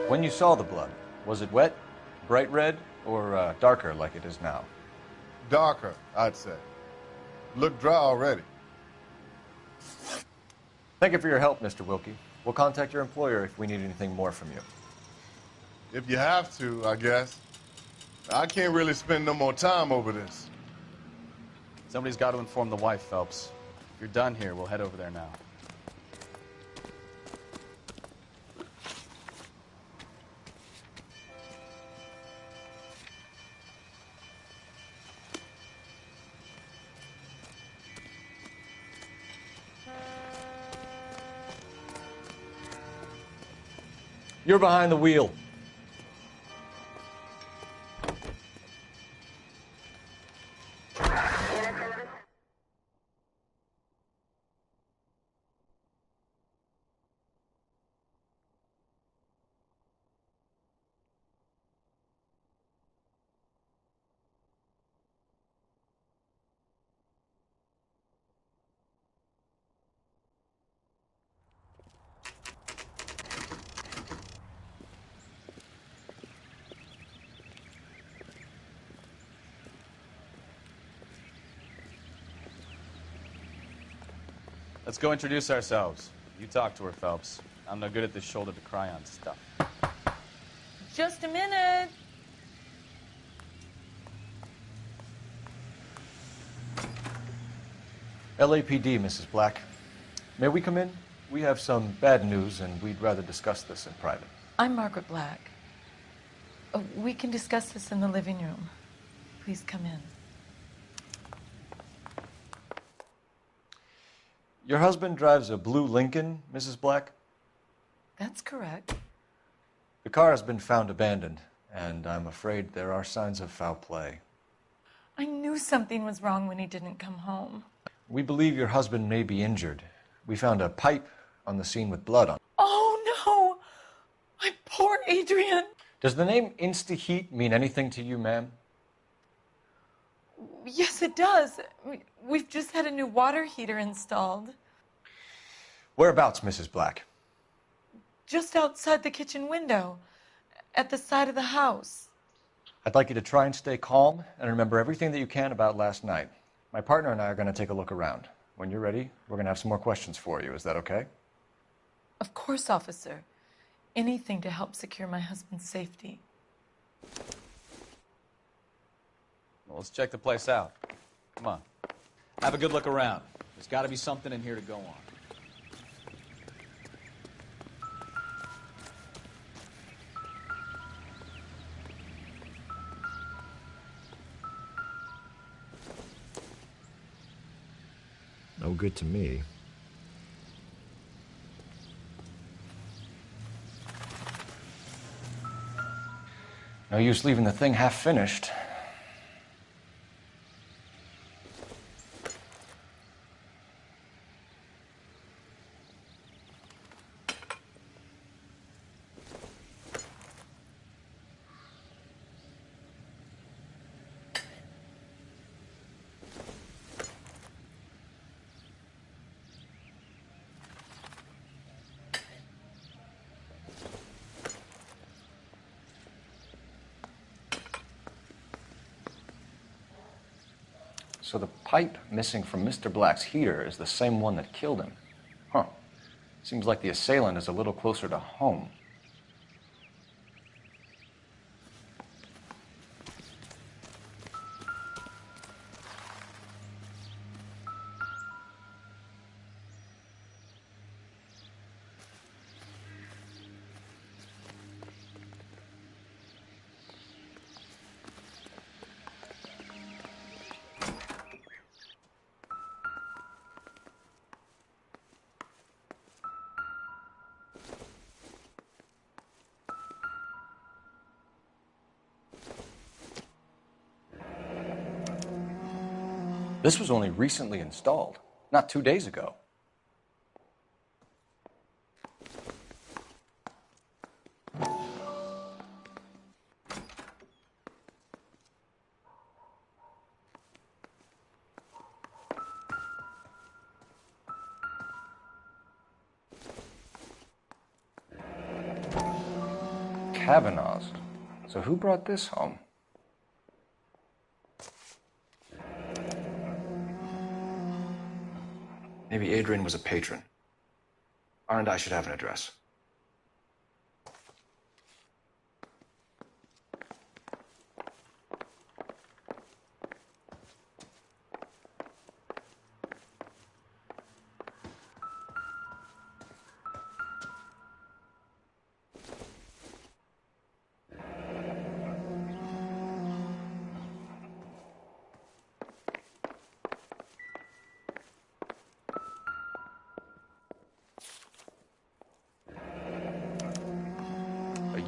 When you saw the blood, was it wet, bright red, or darker like it is now? Darker, I'd say. Looked dry already. Thank you for your help, Mr. Wilkie. We'll contact your employer if we need anything more from you. If you have to, I guess. I can't really spend no more time over this. Somebody's got to inform the wife, Phelps. If you're done here, we'll head over there now. You're behind the wheel. Let's go introduce ourselves. You talk to her, Phelps. I'm no good at this shoulder to cry on stuff. Just a minute. LAPD, Mrs. Black. May we come in? We have some bad news, and we'd rather discuss this in private. I'm Margaret Black. We can discuss this in the living room. Please come in. Your husband drives a blue Lincoln, Mrs. Black? That's correct. The car has been found abandoned, and I'm afraid there are signs of foul play. I knew something was wrong when he didn't come home. We believe your husband may be injured. We found a pipe on the scene with blood on it. Oh, no! My poor Adrian! Does the name Insta-Heat mean anything to you, ma'am? Yes, it does. We've just had a new water heater installed. Whereabouts, Mrs. Black? Just outside the kitchen window, at the side of the house. I'd like you to try and stay calm and remember everything that you can about last night. My partner and I are going to take a look around. When you're ready, we're going to have some more questions for you. Is that okay? Of course, officer. Anything to help secure my husband's safety. Well, let's check the place out. Come on. Have a good look around. There's got to be something in here to go on. No good to me. No use leaving the thing half finished. So the pipe missing from Mr. Black's heater is the same one that killed him. Huh. Seems like the assailant is a little closer to home. This was only recently installed, not 2 days ago. Kavanaugh's. So who brought this home? Maybe Adrian was a patron. R&I should have an address.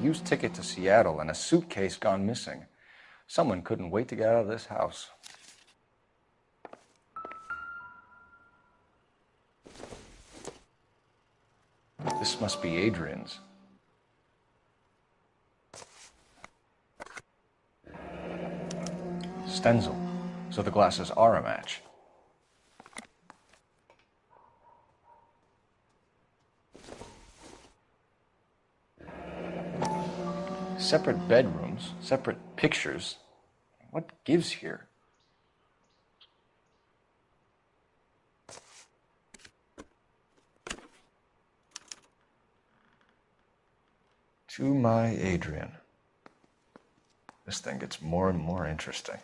Used ticket to Seattle and a suitcase gone missing. Someone couldn't wait to get out of this house. This must be Adrian's. Stenzel. So the glasses are a match. Separate bedrooms, separate pictures. What gives here? To my Adrian. This thing gets more and more interesting.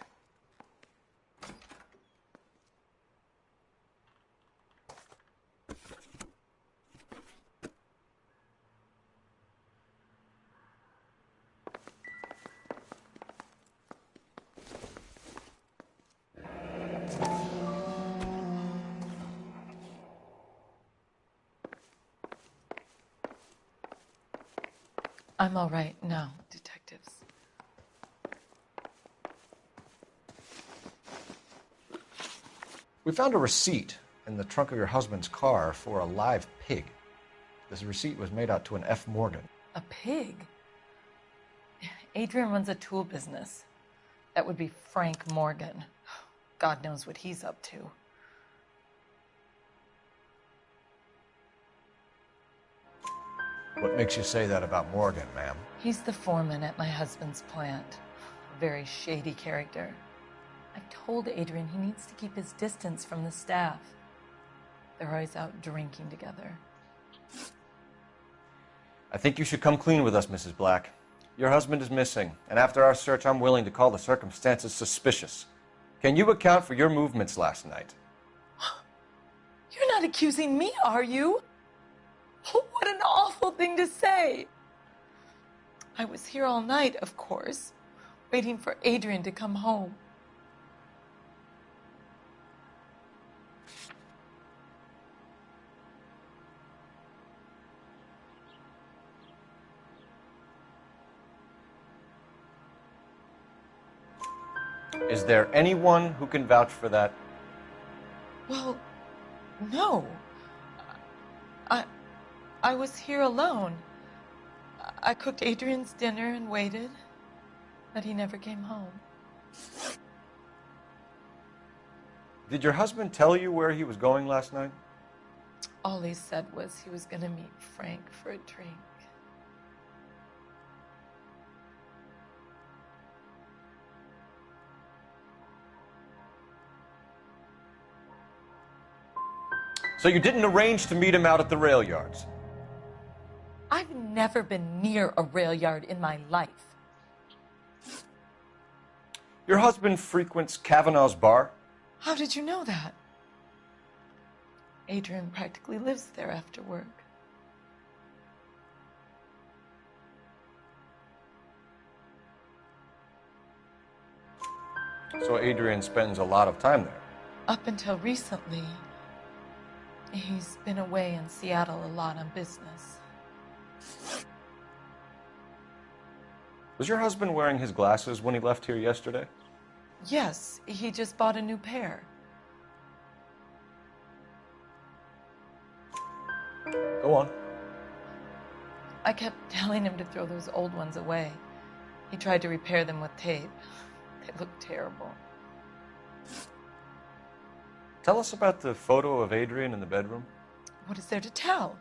I'm all right now, detectives. We found a receipt in the trunk of your husband's car for a live pig. This receipt was made out to an F. Morgan. A pig? Adrian runs a tool business. That would be Frank Morgan. God knows what he's up to. What makes you say that about Morgan, ma'am? He's the foreman at my husband's plant. A very shady character. I told Adrian he needs to keep his distance from the staff. They're always out drinking together. I think you should come clean with us, Mrs. Black. Your husband is missing, and after our search, I'm willing to call the circumstances suspicious. Can you account for your movements last night? You're not accusing me, are you? What an awful thing to say. I was here all night, of course, waiting for Adrian to come home. Is there anyone who can vouch for that? Well, no. I was here alone. I cooked Adrian's dinner and waited, but he never came home. Did your husband tell you where he was going last night? All he said was he was going to meet Frank for a drink. So you didn't arrange to meet him out at the rail yards? I've never been near a rail yard in my life. Your husband frequents Kavanaugh's bar? How did you know that? Adrian practically lives there after work. So Adrian spends a lot of time there. Up until recently, he's been away in Seattle a lot on business. Was your husband wearing his glasses when he left here yesterday? Yes, he just bought a new pair. Go on. I kept telling him to throw those old ones away. He tried to repair them with tape. They look terrible. Tell us about the photo of Adrian in the bedroom. What is there to tell?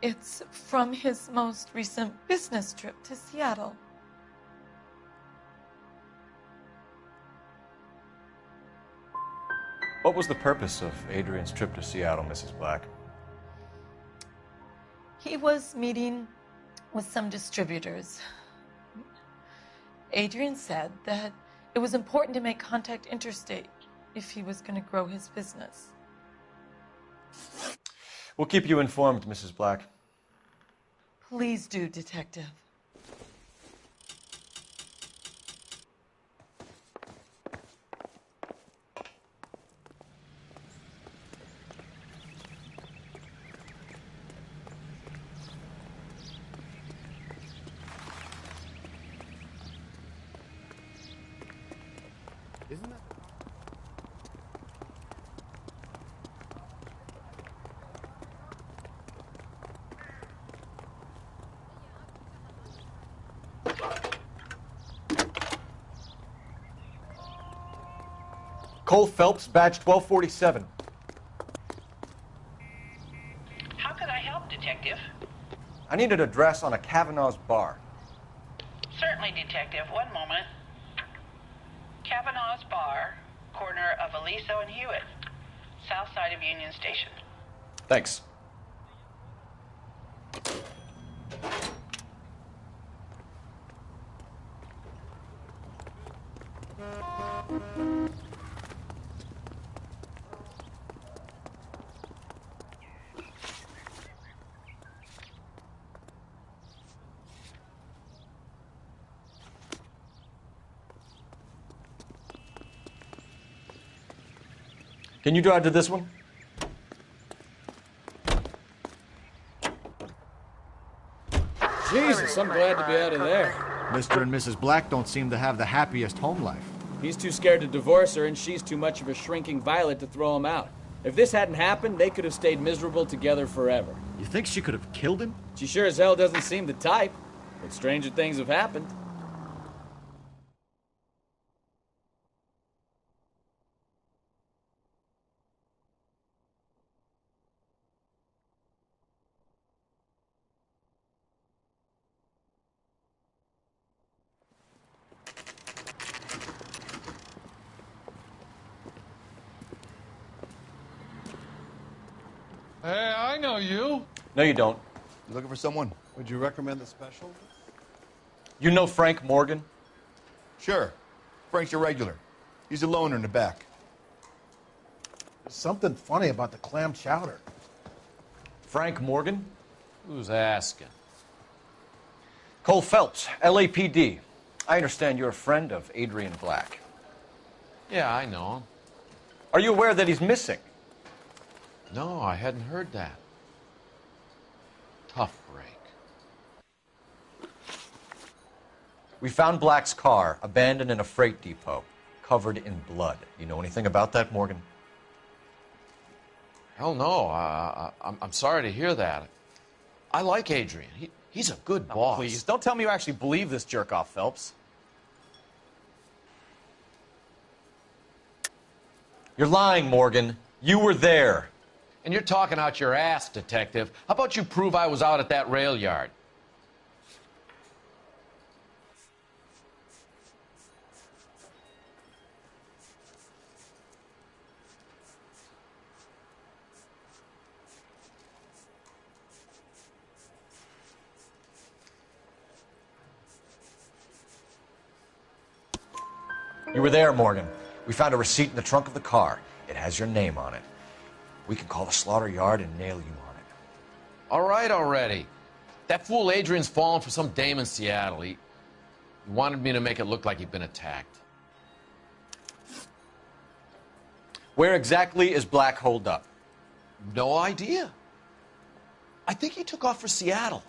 It's from his most recent business trip to Seattle. What was the purpose of Adrian's trip to Seattle, Mrs. Black? He was meeting with some distributors. Adrian said that it was important to make contact interstate if he was going to grow his business. We'll keep you informed, Mrs. Black. Please do, Detective. Isn't that? Cole Phelps, badge 1247. How could I help, Detective? I need an address on a Kavanaugh's bar. Certainly, Detective. One moment. Kavanaugh's Bar, corner of Aliso and Hewitt, south side of Union Station. Thanks. Can you drive to this one? Jesus, I'm glad to be out of there. Mr. and Mrs. Black don't seem to have the happiest home life. He's too scared to divorce her, and she's too much of a shrinking violet to throw him out. If this hadn't happened, they could have stayed miserable together forever. You think she could have killed him? She sure as hell doesn't seem the type, but stranger things have happened. Hey, I know you. No, you don't. You looking for someone? Would you recommend the special? You know Frank Morgan? Sure. Frank's your regular. He's a loner in the back. There's something funny about the clam chowder. Frank Morgan? Who's asking? Cole Phelps, LAPD. I understand you're a friend of Adrian Black. Yeah, I know him. Are you aware that he's missing? No, I hadn't heard that. Tough break. We found Black's car abandoned in a freight depot, covered in blood. You know anything about that, Morgan? Hell no. I'm sorry to hear that. I like Adrian. He's a good boss. Please, don't tell me you actually believe this jerk-off, Phelps. You're lying, Morgan. You were there. And you're talking out your ass, Detective. How about you prove I was out at that rail yard? You were there, Morgan. We found a receipt in the trunk of the car. It has your name on it. We can call the slaughter yard and nail you on it. All right already. That fool Adrian's fallen for some dame in Seattle. He wanted me to make it look like he'd been attacked. Where exactly is Black holed up? No idea. I think he took off for Seattle.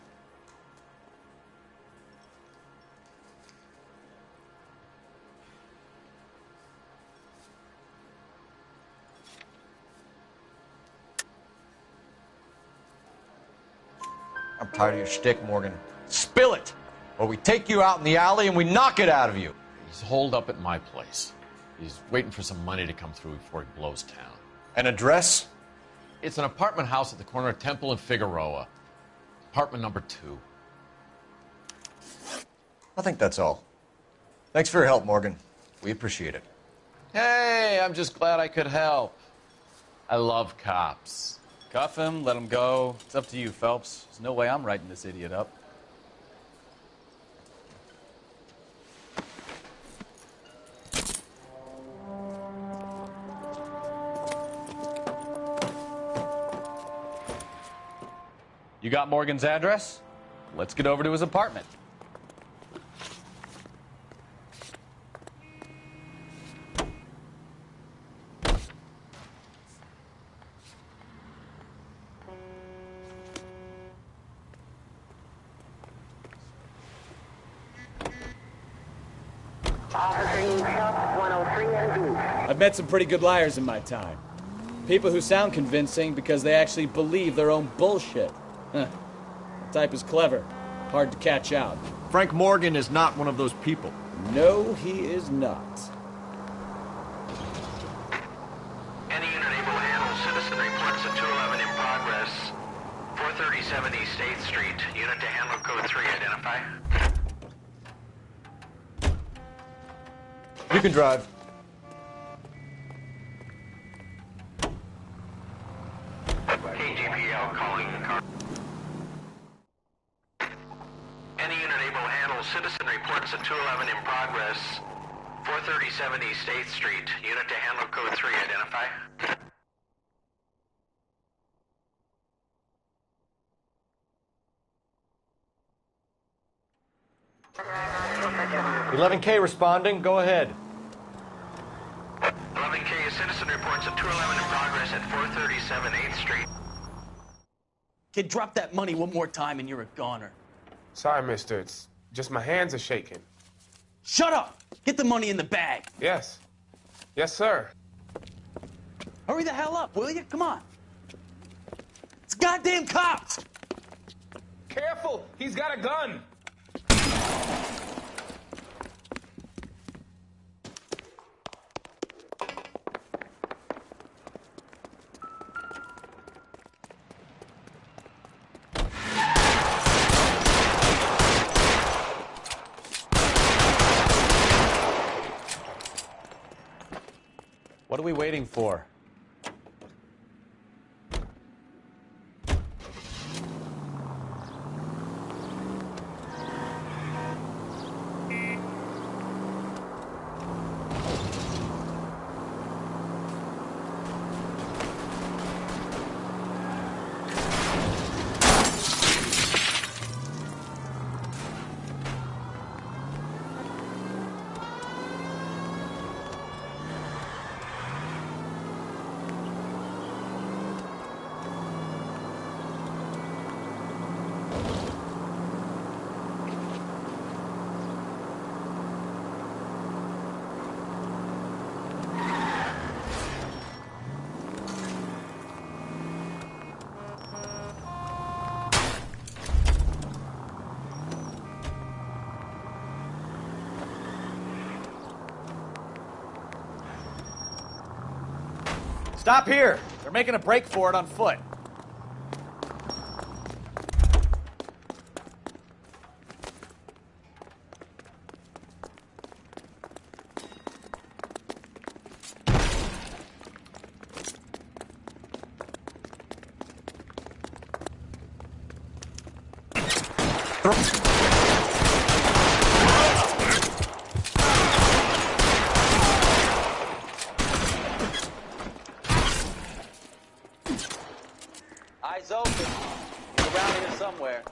I'm tired of your shtick, Morgan. Spill it! Or we take you out in the alley and we knock it out of you. He's holed up at my place. He's waiting for some money to come through before he blows town. An address? It's an apartment house at the corner of Temple and Figueroa. Apartment number 2. I think that's all. Thanks for your help, Morgan. We appreciate it. Hey, I'm just glad I could help. I love cops. Cuff him, let him go. It's up to you, Phelps. There's no way I'm writing this idiot up. You got Morgan's address? Let's get over to his apartment. I've met some pretty good liars in my time. People who sound convincing because they actually believe their own bullshit. Huh. The type is clever, hard to catch out. Frank Morgan is not one of those people. No, he is not. Any unit able to handle citizen reports at 211 in progress. 437 East 8th Street. Unit to handle code 3. Identify. You can drive. KGPL calling car. Any unit able to handle citizen reports at 211 in progress. 437 East 8th Street. Unit to handle code 3. Identify. 11K responding. Go ahead. 11K, a citizen reports at 211 in progress at 437 8th Street. Kid, drop that money one more time and you're a goner. Sorry, mister. It's just my hands are shaking. Shut up! Get the money in the bag. Yes. Yes, sir. Hurry the hell up, will you? Come on. It's goddamn cops! Careful! He's got a gun! What are we waiting for? Stop here. They're making a break for it on foot. open. Around here somewhere.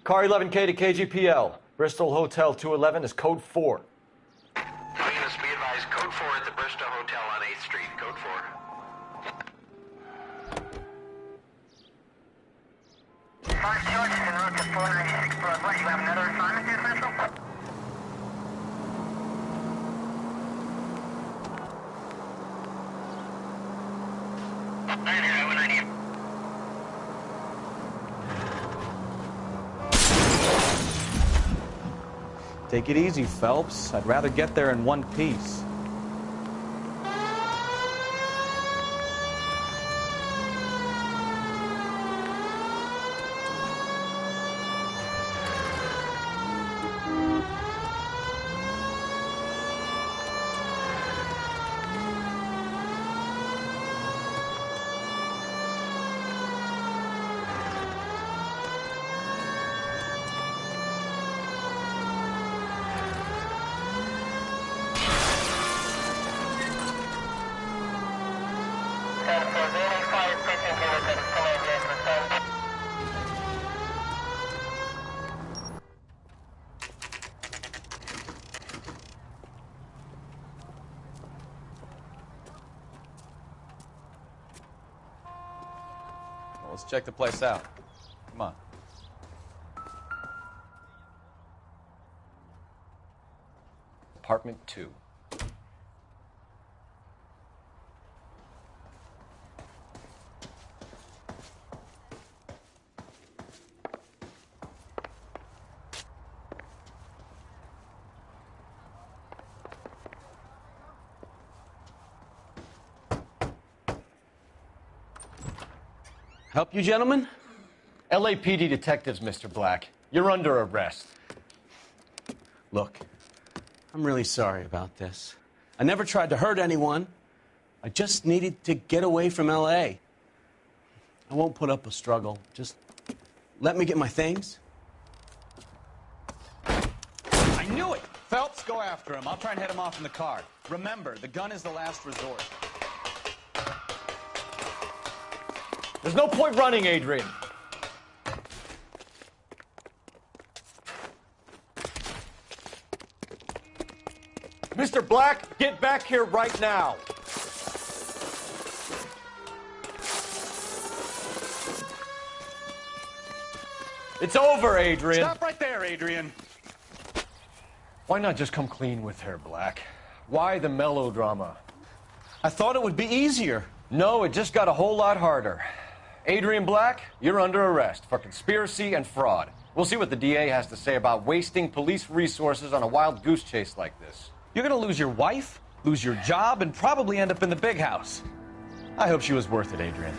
Car 11K to KGPL. Bristol Hotel 211 is code 4. Units, be advised, code 4 at the Bristol Hotel on 8th Street. Code 4. Mark George is en route to 496 Broadway. You have another assignment there, Central? Right here, I went on you. Take it easy, Phelps. I'd rather get there in one piece. Let's check the place out. Come on. Apartment 2. Help you, gentlemen? LAPD detectives, Mr. Black. You're under arrest. Look, I'm really sorry about this. I never tried to hurt anyone. I just needed to get away from L.A. I won't put up a struggle. Just let me get my things. I knew it! Phelps, go after him. I'll try and head him off in the car. Remember, the gun is the last resort. There's no point running, Adrian. Mr. Black, get back here right now. It's over, Adrian. Stop right there, Adrian. Why not just come clean with her, Black? Why the melodrama? I thought it would be easier. No, it just got a whole lot harder. Adrian Black, you're under arrest for conspiracy and fraud. We'll see what the DA has to say about wasting police resources on a wild goose chase like this. You're gonna lose your wife, lose your job, and probably end up in the big house. I hope she was worth it, Adrian.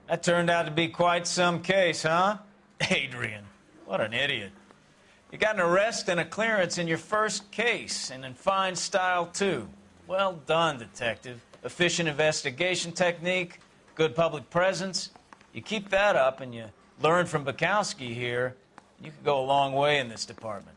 That turned out to be quite some case, huh? Adrian, what an idiot. You got an arrest and a clearance in your first case, and in fine style, too. Well done, detective. Efficient investigation technique, good public presence. You keep that up and you learn from Bukowski here, you could go a long way in this department.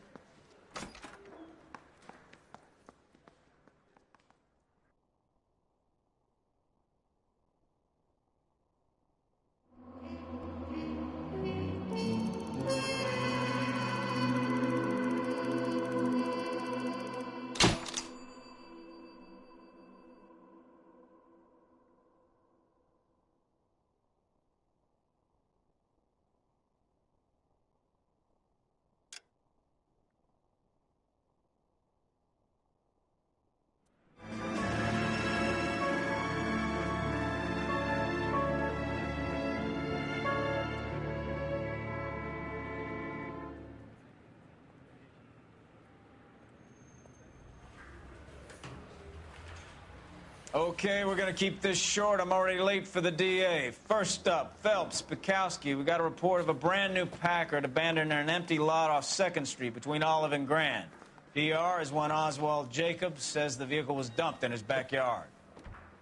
Okay, we're gonna keep this short. I'm already late for the DA. First up, Phelps, Bukowski. We got a report of a brand new Packard abandoned in an empty lot off 2nd Street between Olive and Grand. DR is one Oswald Jacobs says the vehicle was dumped in his backyard.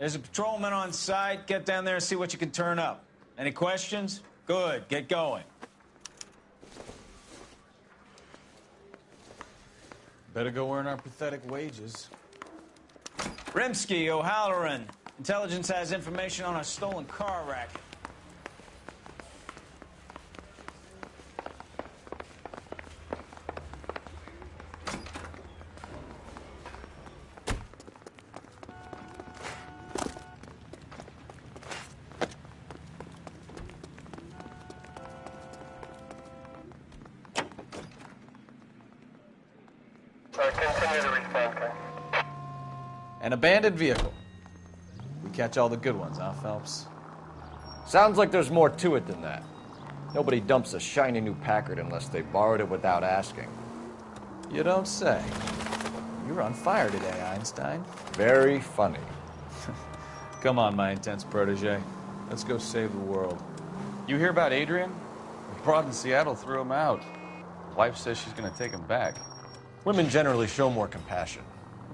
There's a patrolman on site. Get down there and see what you can turn up. Any questions? Good, get going. Better go earn our pathetic wages. Rimsky, O'Halloran. Intelligence has information on a stolen car racket. Continue the response. An abandoned vehicle. We catch all the good ones, huh, Phelps? Sounds like there's more to it than that. Nobody dumps a shiny new Packard unless they borrowed it without asking. You don't say. You're on fire today, Einstein. Very funny. Come on, my intense protege. Let's go save the world. You hear about Adrian? The broad in Seattle threw him out. Wife says she's gonna take him back. Women generally show more compassion.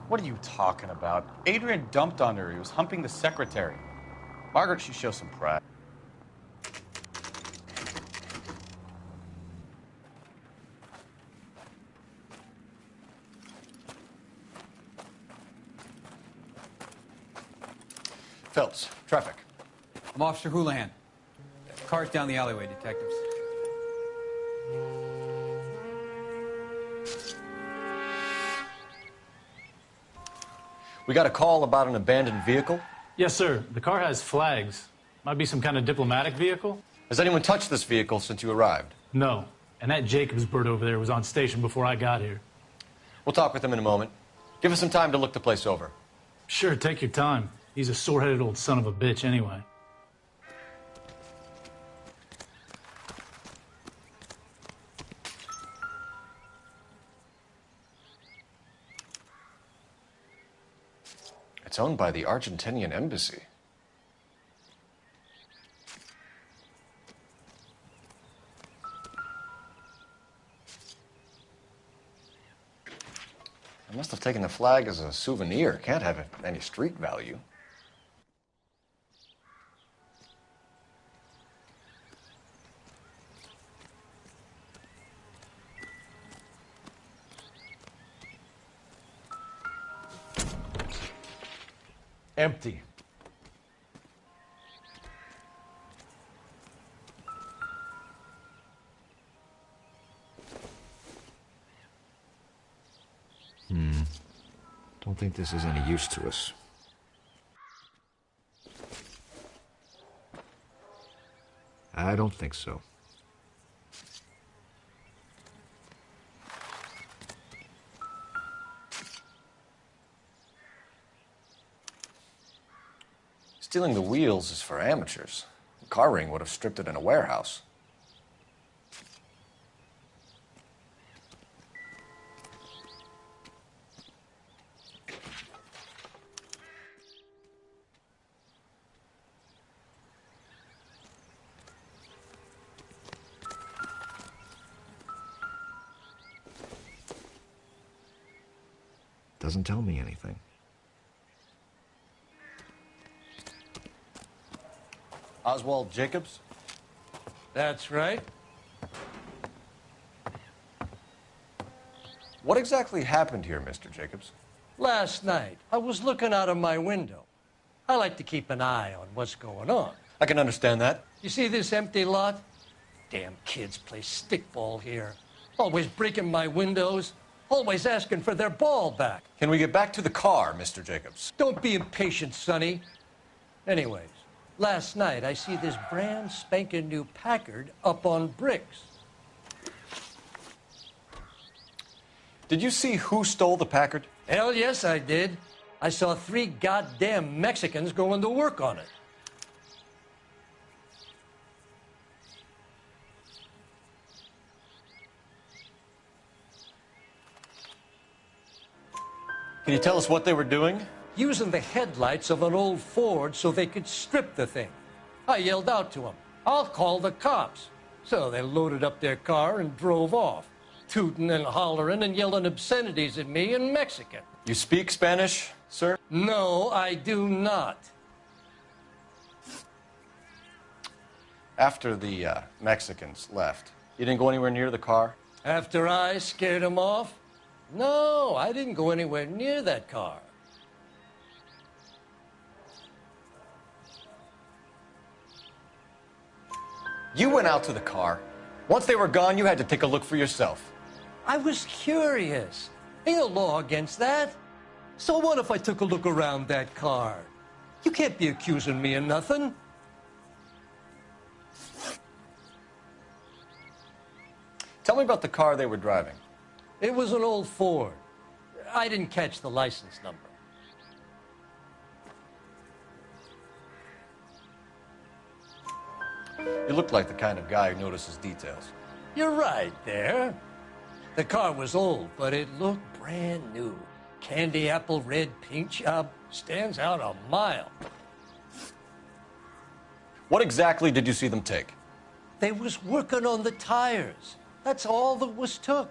What are you talking about? Adrian dumped on her. He was humping the secretary. Margaret, she shows some pride. Phelps, traffic. I'm Officer Houlihan. Car's down the alleyway, detectives. We got a call about an abandoned vehicle. Yes, sir. The car has flags. Might be some kind of diplomatic vehicle. Has anyone touched this vehicle since you arrived? No. And that Jacobs bird over there was on station before I got here. We'll talk with him in a moment. Give us some time to look the place over. Sure, take your time. He's a sore-headed old son of a bitch anyway. It's owned by the Argentinian embassy. I must have taken the flag as a souvenir. Can't have any street value. Empty. Don't think this is any use to us. I don't think so. Stealing the wheels is for amateurs. The car ring would have stripped it in a warehouse. Doesn't tell me anything. Oswald Jacobs? That's right. What exactly happened here, Mr. Jacobs? Last night, I was looking out of my window. I like to keep an eye on what's going on. I can understand that. You see this empty lot? Damn kids play stickball here. Always breaking my windows. Always asking for their ball back. Can we get back to the car, Mr. Jacobs? Don't be impatient, Sonny. Anyways, last night I see this brand spanking new Packard up on bricks. Did you see who stole the Packard? Hell yes, I did. I saw 3 goddamn Mexicans going to work on it. Can you tell us what they were doing? using the headlights of an old Ford so they could strip the thing. I yelled out to them, "I'll call the cops." So they loaded up their car and drove off, tooting and hollering and yelling obscenities at me in Mexican. You speak Spanish, sir? No, I do not. After the Mexicans left, you didn't go anywhere near the car? After I scared them off? No, I didn't go anywhere near that car. You went out to the car. Once they were gone, you had to take a look for yourself. I was curious. Ain't no law against that. So what if I took a look around that car? You can't be accusing me of nothing. Tell me about the car they were driving. It was an old Ford. I didn't catch the license number. You look like the kind of guy who notices details. You're right there. The car was old, but it looked brand new. Candy apple red paint job stands out a mile. What exactly did you see them take? They was working on the tires. That's all that was took.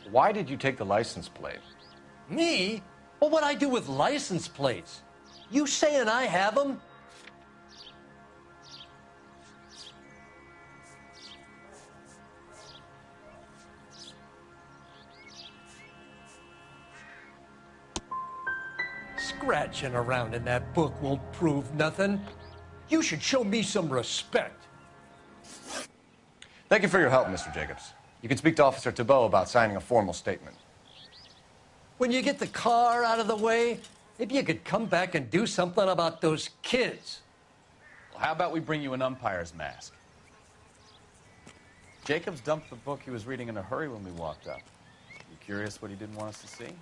Why did you take the license plate? Me? Well, what'd I do with license plates? You saying I have them? Scratching around in that book won't prove nothing. You should show me some respect. Thank you for your help, Mr. Jacobs. You can speak to Officer Thibault about signing a formal statement. When you get the car out of the way, maybe you could come back and do something about those kids. Well, how about we bring you an umpire's mask? Jacobs dumped the book he was reading in a hurry when we walked up. You curious what he didn't want us to see?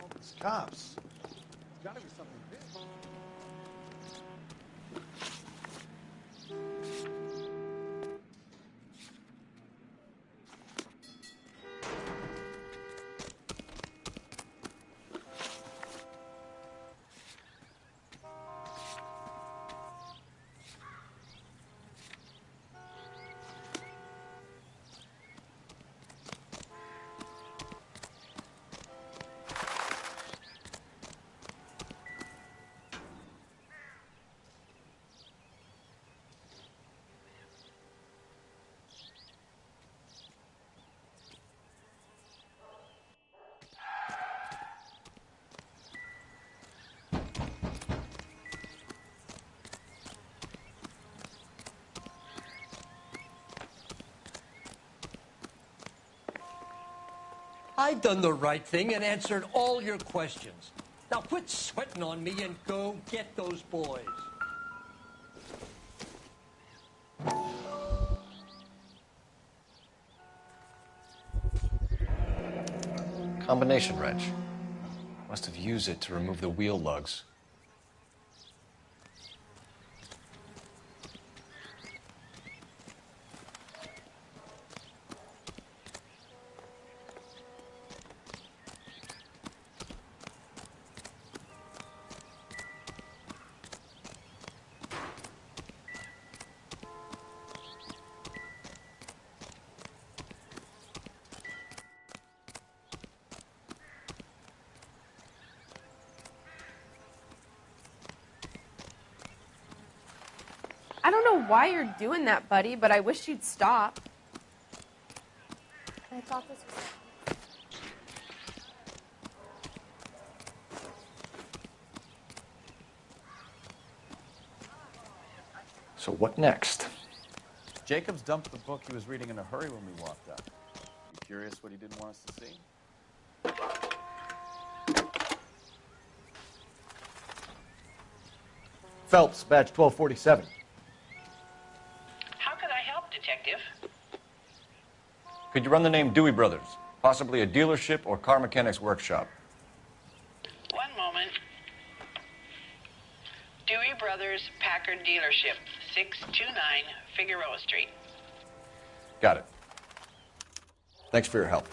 All these cops. There's gotta be something big. I done the right thing and answered all your questions. Now quit sweating on me and go get those boys. Combination wrench. Must have used it to remove the wheel lugs. I don't know why you're doing that, buddy, but I wish you'd stop. I thought this was... So what next? Jacobs dumped the book he was reading in a hurry when we walked up. You curious what he didn't want us to see? Phelps, badge 1247. How can I help, Detective? Could you run the name Dewey Brothers? Possibly a dealership or car mechanic's workshop. One moment. Dewey Brothers Packard Dealership, 629 Figueroa Street. Got it. Thanks for your help.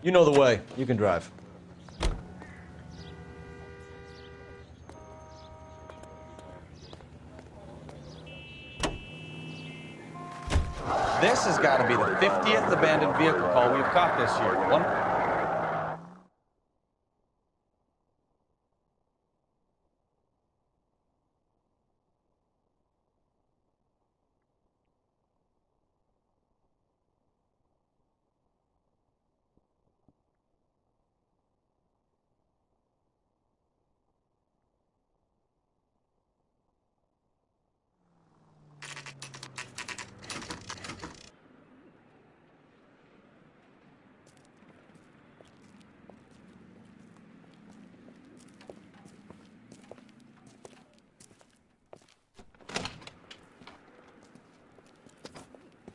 You know the way. You can drive. This has got to be the 50th abandoned vehicle call we've caught this year. One.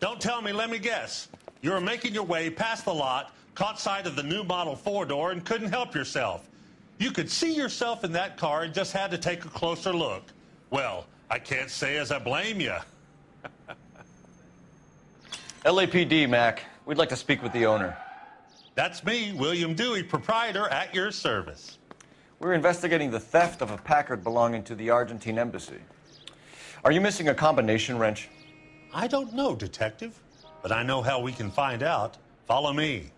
Don't tell me, let me guess. You were making your way past the lot, caught sight of the new model four-door, and couldn't help yourself. You could see yourself in that car and just had to take a closer look. Well, I can't say as I blame you. LAPD, Mac. We'd like to speak with the owner. That's me, William Dewey, proprietor, at your service. We're investigating the theft of a Packard belonging to the Argentine embassy. Are you missing a combination wrench? I don't know, Detective, but I know how we can find out. Follow me.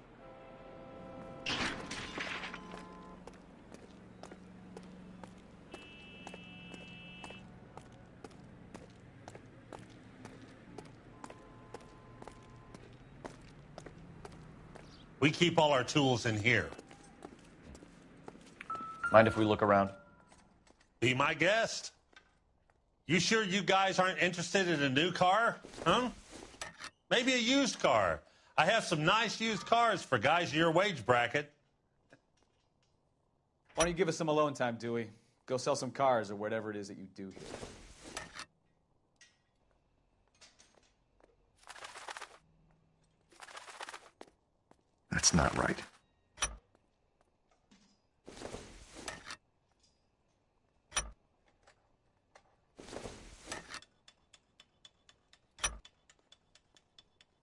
We keep all our tools in here. Mind if we look around? Be my guest. You sure you guys aren't interested in a new car? Huh? Maybe a used car. I have some nice used cars for guys in your wage bracket. Why don't you give us some alone time, Dewey? Go sell some cars or whatever it is that you do here. That's not right.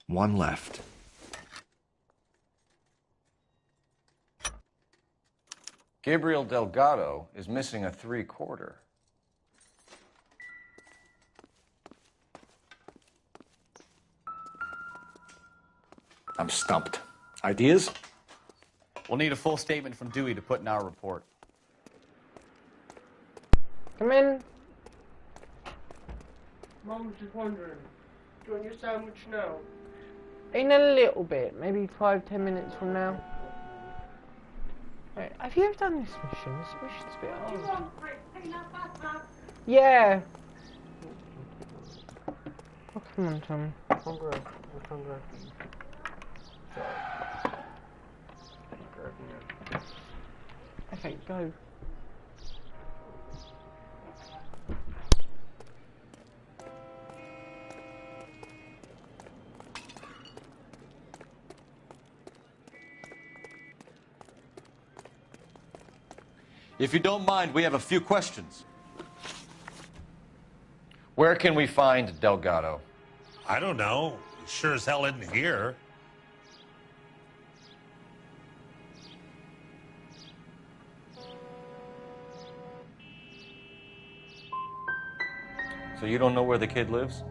One left. Gabriel Delgado is missing a 3/4. I'm stumped. Ideas? We'll need a full statement from Dewey to put in our report. Come in. Mum was just wondering, do you want your sandwich now? In a little bit, maybe 5-10 minutes from now. Right, have you ever done this mission? This mission's a bit hard. Yeah. Oh, come on, Tom. Hungry. I'm hungry. Okay, go. If you don't mind, we have a few questions. Where can we find Delgado? I don't know. Sure as hell isn't here. So you don't know where the kid lives?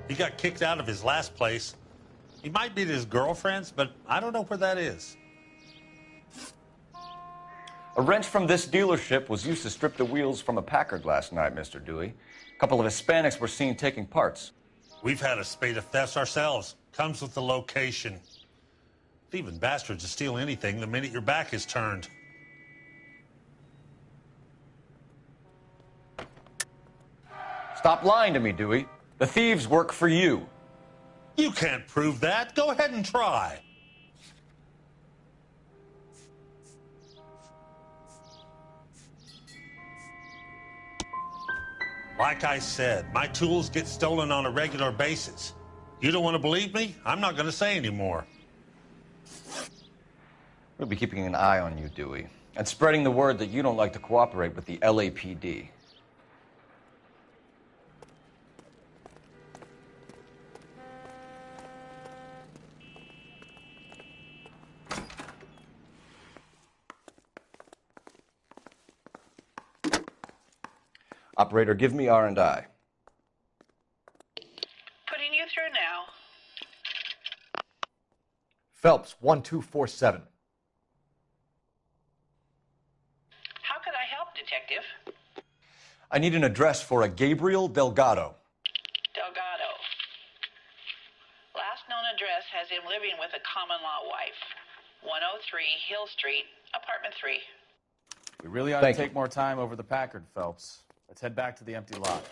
He got kicked out of his last place. He might be at his girlfriend's, but I don't know where that is. A wrench from this dealership was used to strip the wheels from a Packard last night, Mr. Dewey. A couple of Hispanics were seen taking parts. We've had a spate of thefts ourselves. Comes with the location. Thieving bastards to steal anything the minute your back is turned. Stop lying to me, Dewey. The thieves work for you. You can't prove that. Go ahead and try. Like I said, my tools get stolen on a regular basis. You don't want to believe me? I'm not going to say anymore. We'll be keeping an eye on you, Dewey, and spreading the word that you don't like to cooperate with the LAPD. Operator, give me R&I. Putting you through now. Phelps, 1247. How could I help, Detective? I need an address for a Gabriel Delgado. Delgado. Last known address has him living with a common-law wife. 103 Hill Street, apartment 3. We really ought to take more time over the Packard, Phelps. Let's head back to the empty lot.